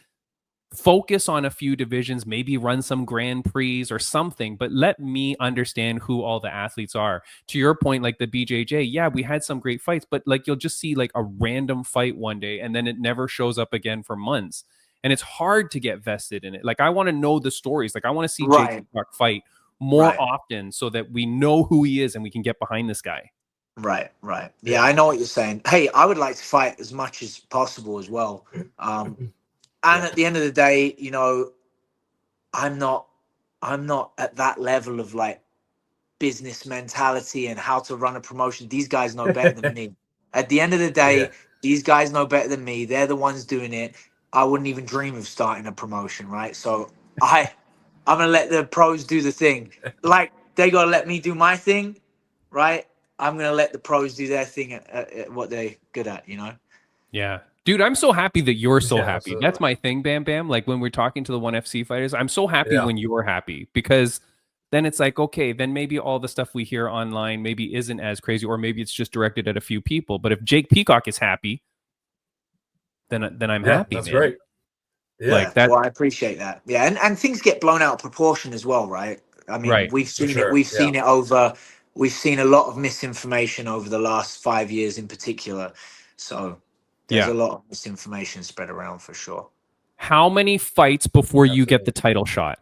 focus on a few divisions, maybe run some Grand Prix or something, but let me understand who all the athletes are. To your point, like the BJJ, yeah, we had some great fights, but like you'll just see like a random fight one day and then it never shows up again for months. And it's hard to get vested in it. Like, I want to know the stories. Like, I want to see Jake Peacock fight more often so that we know who he is and we can get behind this guy. Right. Yeah, I know what you're saying. Hey, I would like to fight as much as possible as well. And at the end of the day, you know, I'm not at that level of like business mentality and how to run a promotion. These guys know better than me. At the end of the day, these guys know better than me. They're the ones doing it. I wouldn't even dream of starting a promotion, right? So I'm gonna let the pros do the thing. Like, they gotta let me do my thing, right? I'm gonna let the pros do their thing at what they're good at, you know? Yeah. Dude, I'm so happy that you're so happy. Absolutely. That's my thing, Bam Bam. Like, when we're talking to the ONE FC fighters, I'm so happy when you're happy, because then it's like, okay, then maybe all the stuff we hear online maybe isn't as crazy, or maybe it's just directed at a few people. But if Jake Peacock is happy, then I'm happy, that's man. great. Yeah. Like that. Well, I appreciate that. Yeah, and things get blown out of proportion as well, right? I mean, Right. we've seen sure, it. We've yeah. seen it over. We've seen a lot of misinformation over the last 5 years, in particular. So there's Yeah. a lot of misinformation spread around for sure. How many fights before you get Absolutely. the title shot?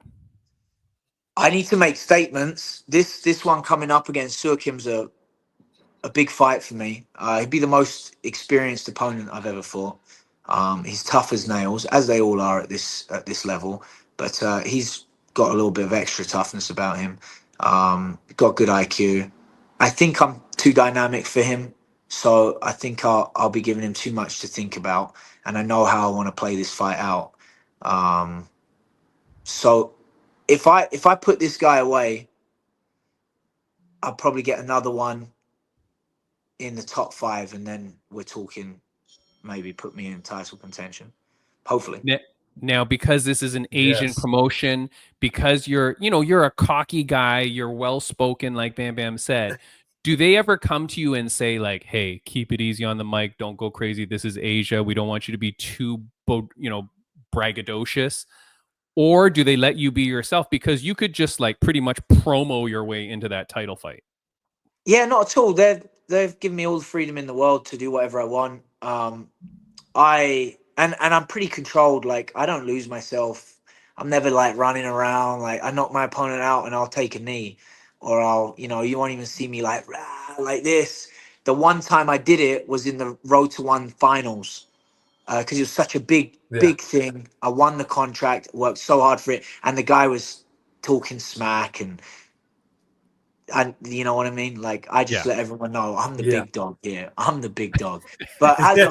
I need to make statements. This one coming up against Surkim's a big fight for me. He'd be the most experienced opponent I've ever fought. He's tough as nails, as they all are at this level. But he's got a little bit of extra toughness about him. Got good IQ. I think I'm too dynamic for him, so I think I'll be giving him too much to think about, and I know how I want to play this fight out. So if I put this guy away, I'll probably get another one in the top 5, and then we're talking maybe put me in title contention. Hopefully. Now, because this is an Asian Yes. promotion, because you're a cocky guy, you're well spoken, like Bam Bam said. Do they ever come to you and say like, "Hey, keep it easy on the mic. Don't go crazy. This is Asia. We don't want you to be too, braggadocious." Or do they let you be yourself, because you could just like pretty much promo your way into that title fight? Yeah, not at all. They've given me all the freedom in the world to do whatever I want. And I'm pretty controlled. Like, I don't lose myself. I'm never like running around. Like, I knock my opponent out and I'll take a knee, or you won't even see me like rah, like this. The one time I did it was in the Road to One finals, because it was such a big thing. I won the contract, worked so hard for it, and the guy was talking smack, and you know what I mean? Like, I just let everyone know I'm the Yeah. big dog here. I'm the big dog. But as a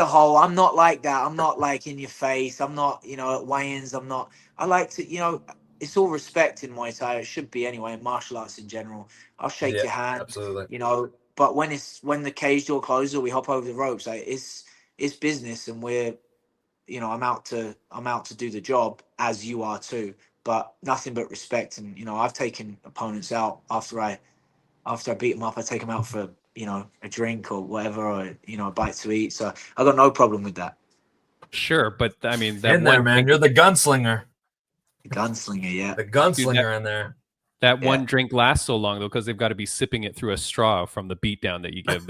whole, I'm not like that. I'm not like in your face. I'm not, at weigh-ins. I like to, it's all respect in Muay Thai. It should be anyway, in martial arts in general. I'll shake your hand, Absolutely. but when the cage door closes or we hop over the ropes, like, it's business, and we're, I'm out to do the job, as you are too. But nothing but respect. And I've taken opponents out after I beat them up. I take them out for a drink or whatever, or a bite to eat. So I got no problem with that. Sure, but I mean that In there, one man. drink, You're the gunslinger. The gunslinger, yeah. The gunslinger in there. that Yeah. one drink lasts so long though, because they've got to be sipping it through a straw from the beatdown that you give.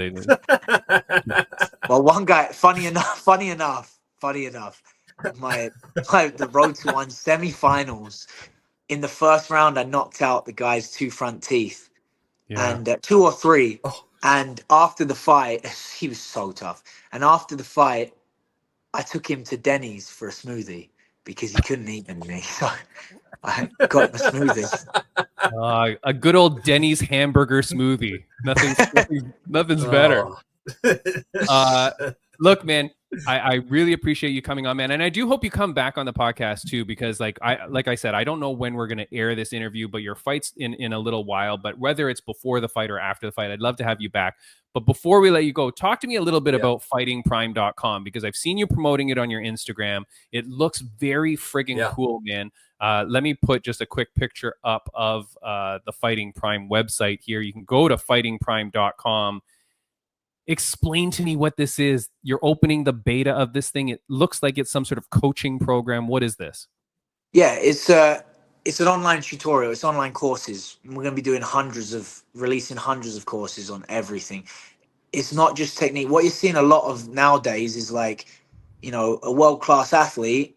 Well, one guy, funny enough, the Road to One semi-finals. In the first round, I knocked out the guy's 2 front teeth, and 2 or 3. Oh. And after the fight, he was so tough. And after the fight, I took him to Denny's for a smoothie because he couldn't eat anything. So I got him a smoothie. A good old Denny's hamburger smoothie. Nothing's better. Look, man, I really appreciate you coming on, man, and I do hope you come back on the podcast too, because like I said, I don't know when we're going to air this interview, but your fight's in a little while. But whether it's before the fight or after the fight, I'd love to have you back. But before we let you go, talk to me a little bit about fightingprime.com, because I've seen you promoting it on your Instagram. It looks very friggin' cool, man. Let me put just a quick picture up of the Fighting Prime website here. You can go to fightingprime.com. Explain to me what this is. You're opening the beta of this thing. It looks like it's some sort of coaching program. What is this? Yeah, it's an online tutorial. It's online courses. We're going to be releasing hundreds of courses on everything. It's not just technique. What you're seeing a lot of nowadays is like, a world-class athlete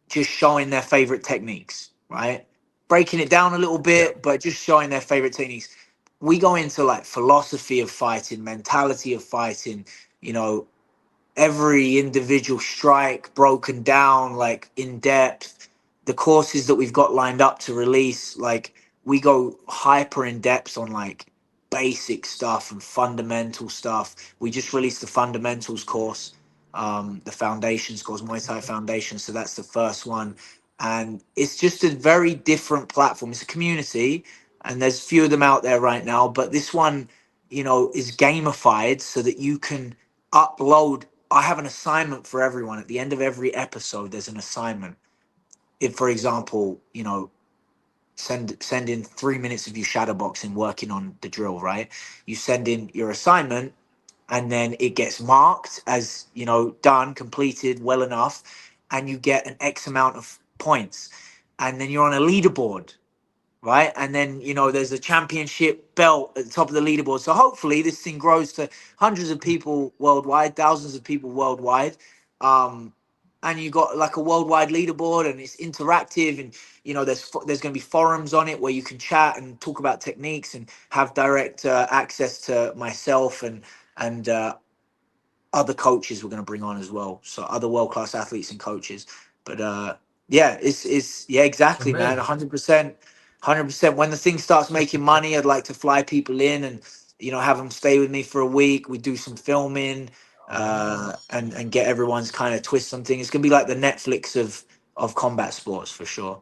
just showing their favorite techniques, right? Breaking it down a little bit, but just showing their favorite techniques. We go into like philosophy of fighting, mentality of fighting, every individual strike broken down, like in depth. The courses that we've got lined up to release, like, we go hyper in depth on like basic stuff and fundamental stuff. We just released the fundamentals course, the foundations course, Muay Thai Foundation. So that's the first one. And it's just a very different platform. It's a community, and there's few of them out there right now. But this one, is gamified so that you can upload. I have an assignment for everyone. At the end of every episode, there's an assignment. If, for example, send in 3 minutes of you shadow boxing, working on the drill, right? You send in your assignment, and then it gets marked as, you know, done, completed well enough, and you get an X amount of points. And then you're on a leaderboard, right? And then, you know, there's a championship belt at the top of the leaderboard. So hopefully this thing grows to hundreds of people worldwide, thousands of people worldwide. And you got like a worldwide leaderboard, and it's interactive, and, you know, there's going to be forums on it where you can chat and talk about techniques and have direct access to myself and other coaches we're going to bring on as well. So other world-class athletes and coaches. But yeah, it's yeah, exactly, man. 100%. When the thing starts making money, I'd like to fly people in and, you know, have them stay with me for a week. We do some filming and get everyone's kind of twist on things. It's going to be like the Netflix of combat sports for sure.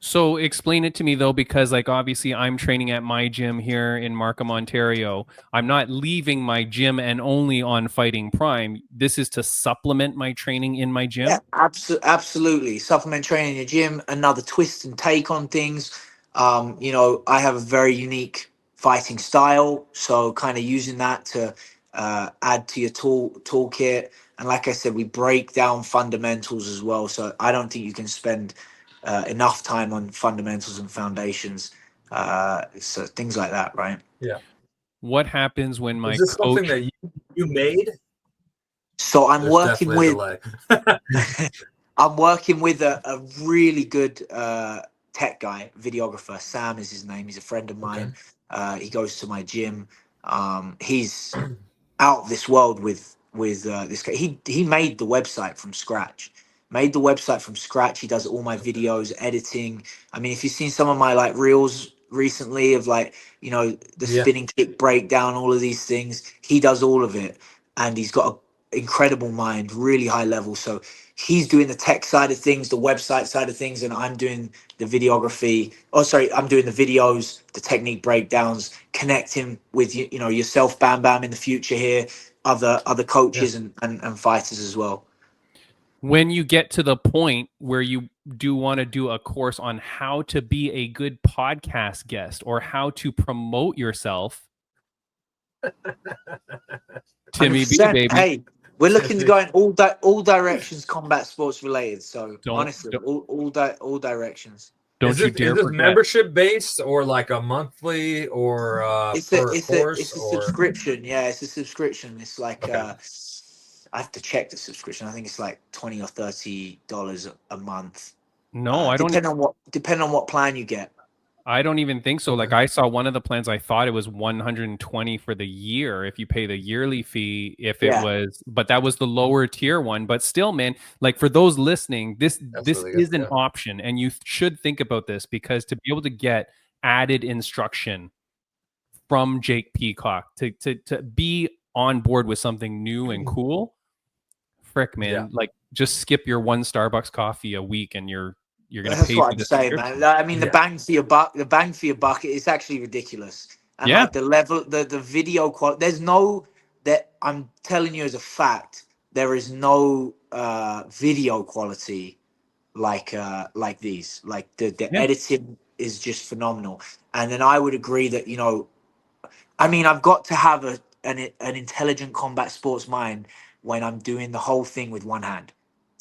So explain it to me though, because like obviously I'm training at my gym here in Markham, Ontario. I'm not leaving my gym and only on Fighting Prime. This is to supplement my training in my gym. Yeah, absolutely. Supplement training in your gym, another twist and take on things. You know, I have a very unique fighting style, so kind of using that to add to your toolkit. And like I said, we break down fundamentals as well. So I don't think you can spend enough time on fundamentals and foundations. So things like that, right? Yeah. What happens when my Is this coach... something that you made? So I'm There's working with definitely a delay. I'm working with a really good tech guy, videographer. Sam is his name. He's a friend of mine. He goes to my gym. He's out of this world with this guy. He made the website from scratch. He does all my videos, editing. I mean, if you've seen some of my like reels recently of like, you know, the spinning kick breakdown, all of these things, he does all of it. And he's got an incredible mind, really high level. So he's doing the tech side of things, the website side of things, and I'm doing the videography. I'm doing the videos, the technique breakdowns, connecting with you know, yourself, Bam Bam, in the future here, other coaches and fighters as well. When you get to the point where you do want to do a course on how to be a good podcast guest or how to promote yourself, Timmy B, baby. Hey, we're looking to go in all directions, combat sports related. So honestly, all directions. Don't you dare Is this forget. membership based or like a monthly or It's per a course? subscription. Yeah, it's a subscription. It's like I have to check the subscription. I think it's like $20 or $30 a month. No, I don't. Depending on what plan you get. I don't even think so. Like I saw one of the plans, I thought it was 120 for the year if you pay the yearly fee, but that was the lower tier one. But still, man, like for those listening, this really is an option, and you should think about this, because to be able to get added instruction from Jake Peacock to be on board with something new and cool, frick, man, like just skip your one Starbucks coffee a week and you're going to pay what for I'm this. saying, man. I mean, the bang for your buck is actually ridiculous. And like the level, the video quality, there's no, that I'm telling you as a fact, there is no video quality like these. Like the editing is just phenomenal. And then I would agree that, you know, I mean, I've got to have an intelligent combat sports mind when I'm doing the whole thing with one hand.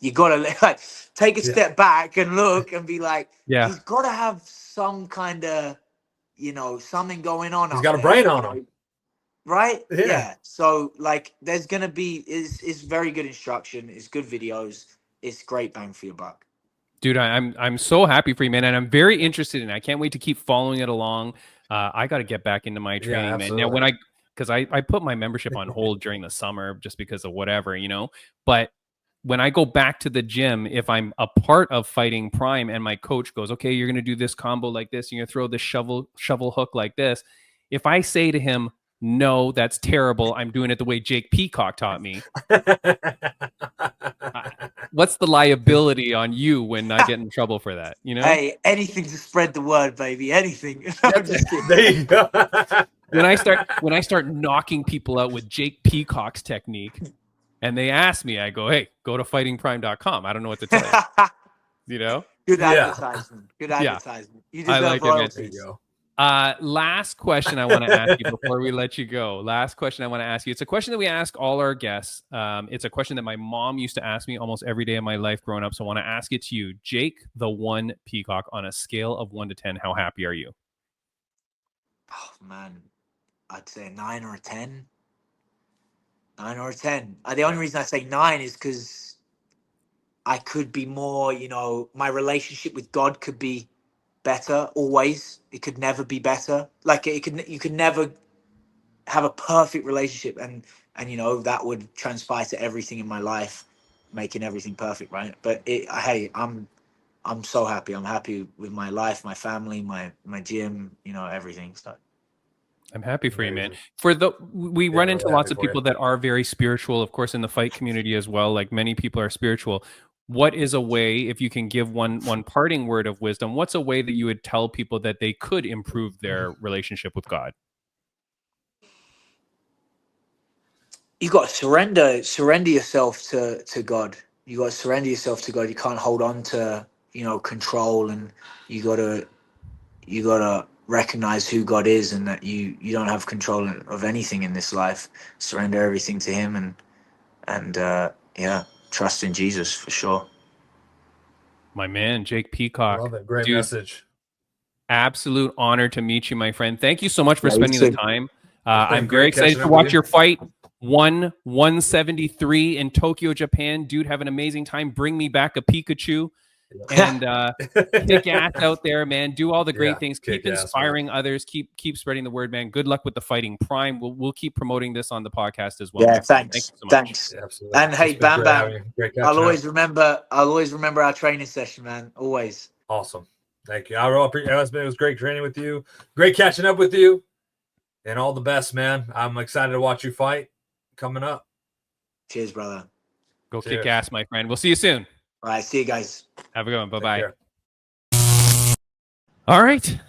You gotta like take a step back and look and be like, he's gotta have some kind of, you know, something going on. He's got a brain on him, right? Yeah. So like, there's gonna be is very good instruction. It's good videos. It's great bang for your buck. Dude, I'm so happy for you, man, and I'm very interested in it. I can't wait to keep following it along. I got to get back into my training, man. Now, because I put my membership on hold during the summer just because of whatever, you know, but when I go back to the gym, if I'm a part of Fighting Prime and my coach goes, okay, you're going to do this combo like this, you're going to throw this shovel hook like this. If I say to him, no, that's terrible, I'm doing it the way Jake Peacock taught me. What's the liability on you when I get in trouble for that? You know? Hey, anything to spread the word, baby. Anything. There you go. When I start knocking people out with Jake Peacock's technique, and they ask me, I go, hey, go to fightingprime.com. I don't know what to tell you. You know? Good Yeah. advertisement. Good Yeah. advertisement. You I deserve like it, man. There royalties. you go. Last question I want to ask you before we let you go. Last question I want to ask you. It's a question that we ask all our guests. It's a question that my mom used to ask me almost every day of my life growing up. So I want to ask it to you, Jake, the ONE Peacock. On a scale of 1 to 10, how happy are you? Oh man, I'd say a 9 or a 10. 9 or a 10. The only reason I say 9 is because I could be more, my relationship with God could be better always. It could never be better. Like you could never have a perfect relationship, and that would transpire to everything in my life, making everything perfect, right? But hey, I'm so happy. I'm happy with my life, my family, my gym, everything. So I'm happy for you, man. Amazing. We Yeah, run really into happy lots of for you. people that are very spiritual, of course, in the fight community as well. Like many people are spiritual. What is a way, if you can give one parting word of wisdom, what's a way that you would tell people that they could improve their relationship with God? you got to surrender yourself to God. You got to surrender yourself to God. You can't hold on to control, and you gotta recognize who God is, and that you don't have control of anything in this life. Surrender everything to Him, and yeah, trust in Jesus for sure. My man, Jake Peacock. Love it. Great Dude, message. absolute honor to meet you, my friend. Thank you so much for Yeah, you spending the too. time. It's been I'm very great excited catching to up with watch you. your fight. 173 in Tokyo, Japan. Dude, have an amazing time. Bring me back a Pikachu and kick ass out there, man. Do all the great Yeah, things. kick Keep ass, inspiring others. Keep spreading the word, man. Good luck with the fighting Prime. We'll keep promoting this on the podcast as well. Yeah, My friend. Thank you so much. thanks. Absolutely. And hey, It's been Bam great having Bam, you. Great I'll catching up. always remember our training session, man. Always. Awesome. Thank you. It was great training with you. Great catching up with you. And all the best, man. I'm excited to watch you fight coming up. Cheers, brother. Go Cheers. kick ass, my friend. We'll see you soon. All right, see you guys. Have a good one. Take Bye-bye. care. All right.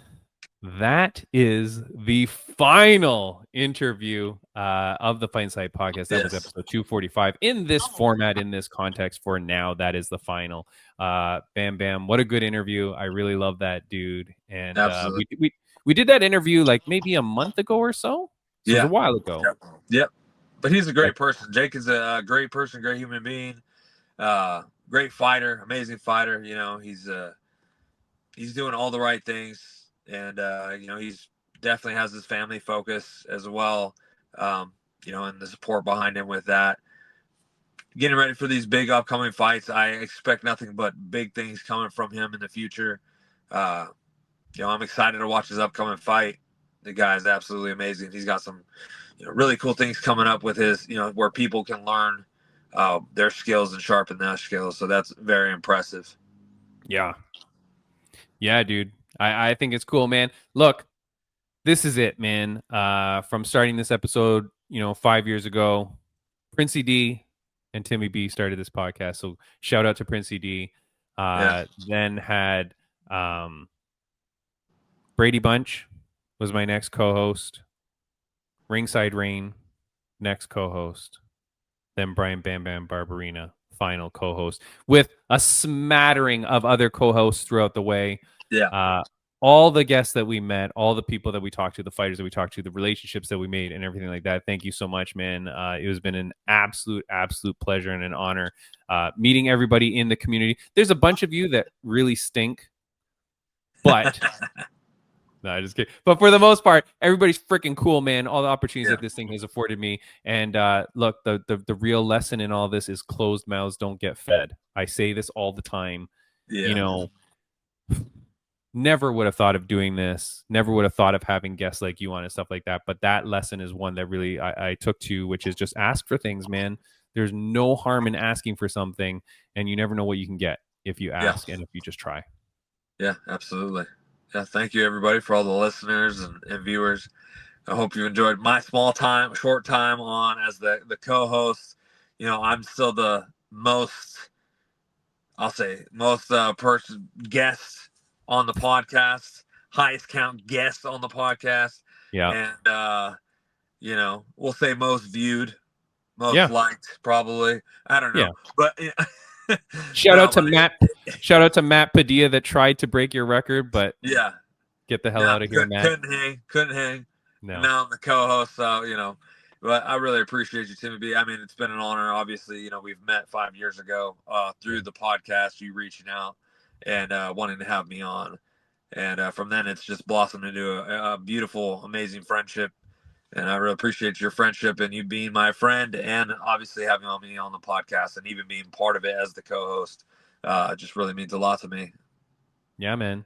That is the final interview of the Fight Insight podcast. That was Yes. episode 245 in this format, in this context. For now, that is the final. Bam Bam, what a good interview. I really love that dude. And Absolutely. we did that interview like maybe a month ago or so. So it was a while ago. Yep. But he's a great person. Jake is a great person, great human being, great fighter, amazing fighter. He's doing all the right things, and he's definitely has his family focus as well. And the support behind him with that. Getting ready for these big upcoming fights, I expect nothing but big things coming from him in the future. I'm excited to watch his upcoming fight. The guy is absolutely amazing. He's got some really cool things coming up with his, where people can learn their skills and sharpen their skills. So that's very impressive. Yeah, dude. I think it's cool, man. Look, this is it, man. From starting this episode, 5 years ago, Princey D and Timmy B started this podcast. So shout out to Princey D. Then had Brady Bunch was my next co-host. Ringside Rain, next co-host. Then Brian Bam Bam Barberina, final co-host, with a smattering of other co-hosts throughout the way. Yeah. All the guests that we met, all the people that we talked to, the fighters that we talked to, the relationships that we made, and everything like that. Thank you so much, man. It has been an absolute pleasure and an honor meeting everybody in the community. There's a bunch of you that really stink, but no, I just kidding. But for the most part, everybody's freaking cool, man. All the opportunities that this thing has afforded me. And look, the real lesson in all this is closed mouths don't get fed. I say this all the time. Yeah. Never would have thought of doing this. Never would have thought of having guests like you on and stuff like that. But that lesson is one that really I took to, which is just ask for things, man. There's no harm in asking for something, and you never know what you can get if you ask and if you just try. Yeah, absolutely. Yeah, thank you everybody for all the listeners and viewers. I hope you enjoyed my short time on as the co-host. I'm still the most person guest on the podcast, highest count guest on the podcast. Yeah. And we'll say most viewed, most liked, probably. I don't know. Yeah. But Shout No, out to but Matt. Shout out to Matt Padilla that tried to break your record, but yeah, get the hell no, out of here, Matt. couldn't hang. No. Now I'm the co-host, so but I really appreciate you, Timmy B. I mean, it's been an honor. Obviously, we've met 5 years ago through the podcast, you reaching out and wanting to have me on. And from then, it's just blossomed into a beautiful, amazing friendship. And I really appreciate your friendship and you being my friend, and obviously having me on the podcast and even being part of it as the co-host. It just really means a lot to me. Yeah, man.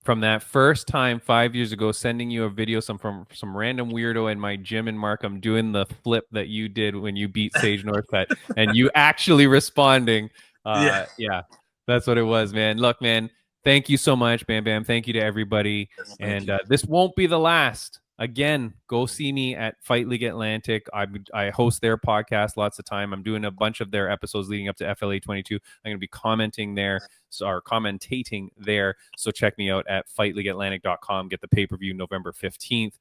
From that first time 5 years ago, sending you a video from some random weirdo in my gym in Markham doing the flip that you did when you beat Sage Northcutt, and you actually responding. Yeah. Yeah, that's what it was, man. Look, man, thank you so much, Bam Bam. Thank you to everybody. Yes, And this won't be the last. Again, go see me at Fight League Atlantic. I host their podcast lots of time. I'm doing a bunch of their episodes leading up to FLA 22. I'm going to be commenting there, or commentating there. So check me out at fightleagueatlantic.com. Get the pay-per-view November 15th.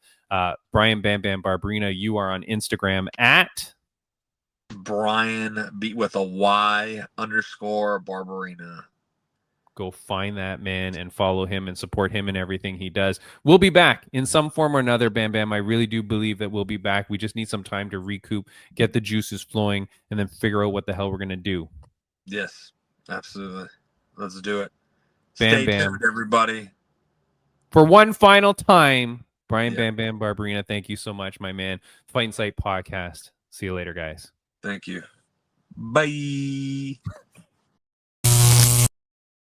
Brian Bam Bam Barberina, you are on Instagram at Brian beat with a Y _ Barberina. Go find that man and follow him and support him in everything he does. We'll be back in some form or another, Bam Bam. I really do believe that we'll be back. We just need some time to recoup, get the juices flowing, and then figure out what the hell we're going to do. Yes, absolutely. Let's do it. Bam Stay Bam. tuned, everybody. For one final time, Brian Yeah. Bam Bam Barberina, thank you so much, my man. Fight Insight Podcast. See you later, guys. Thank you. Bye.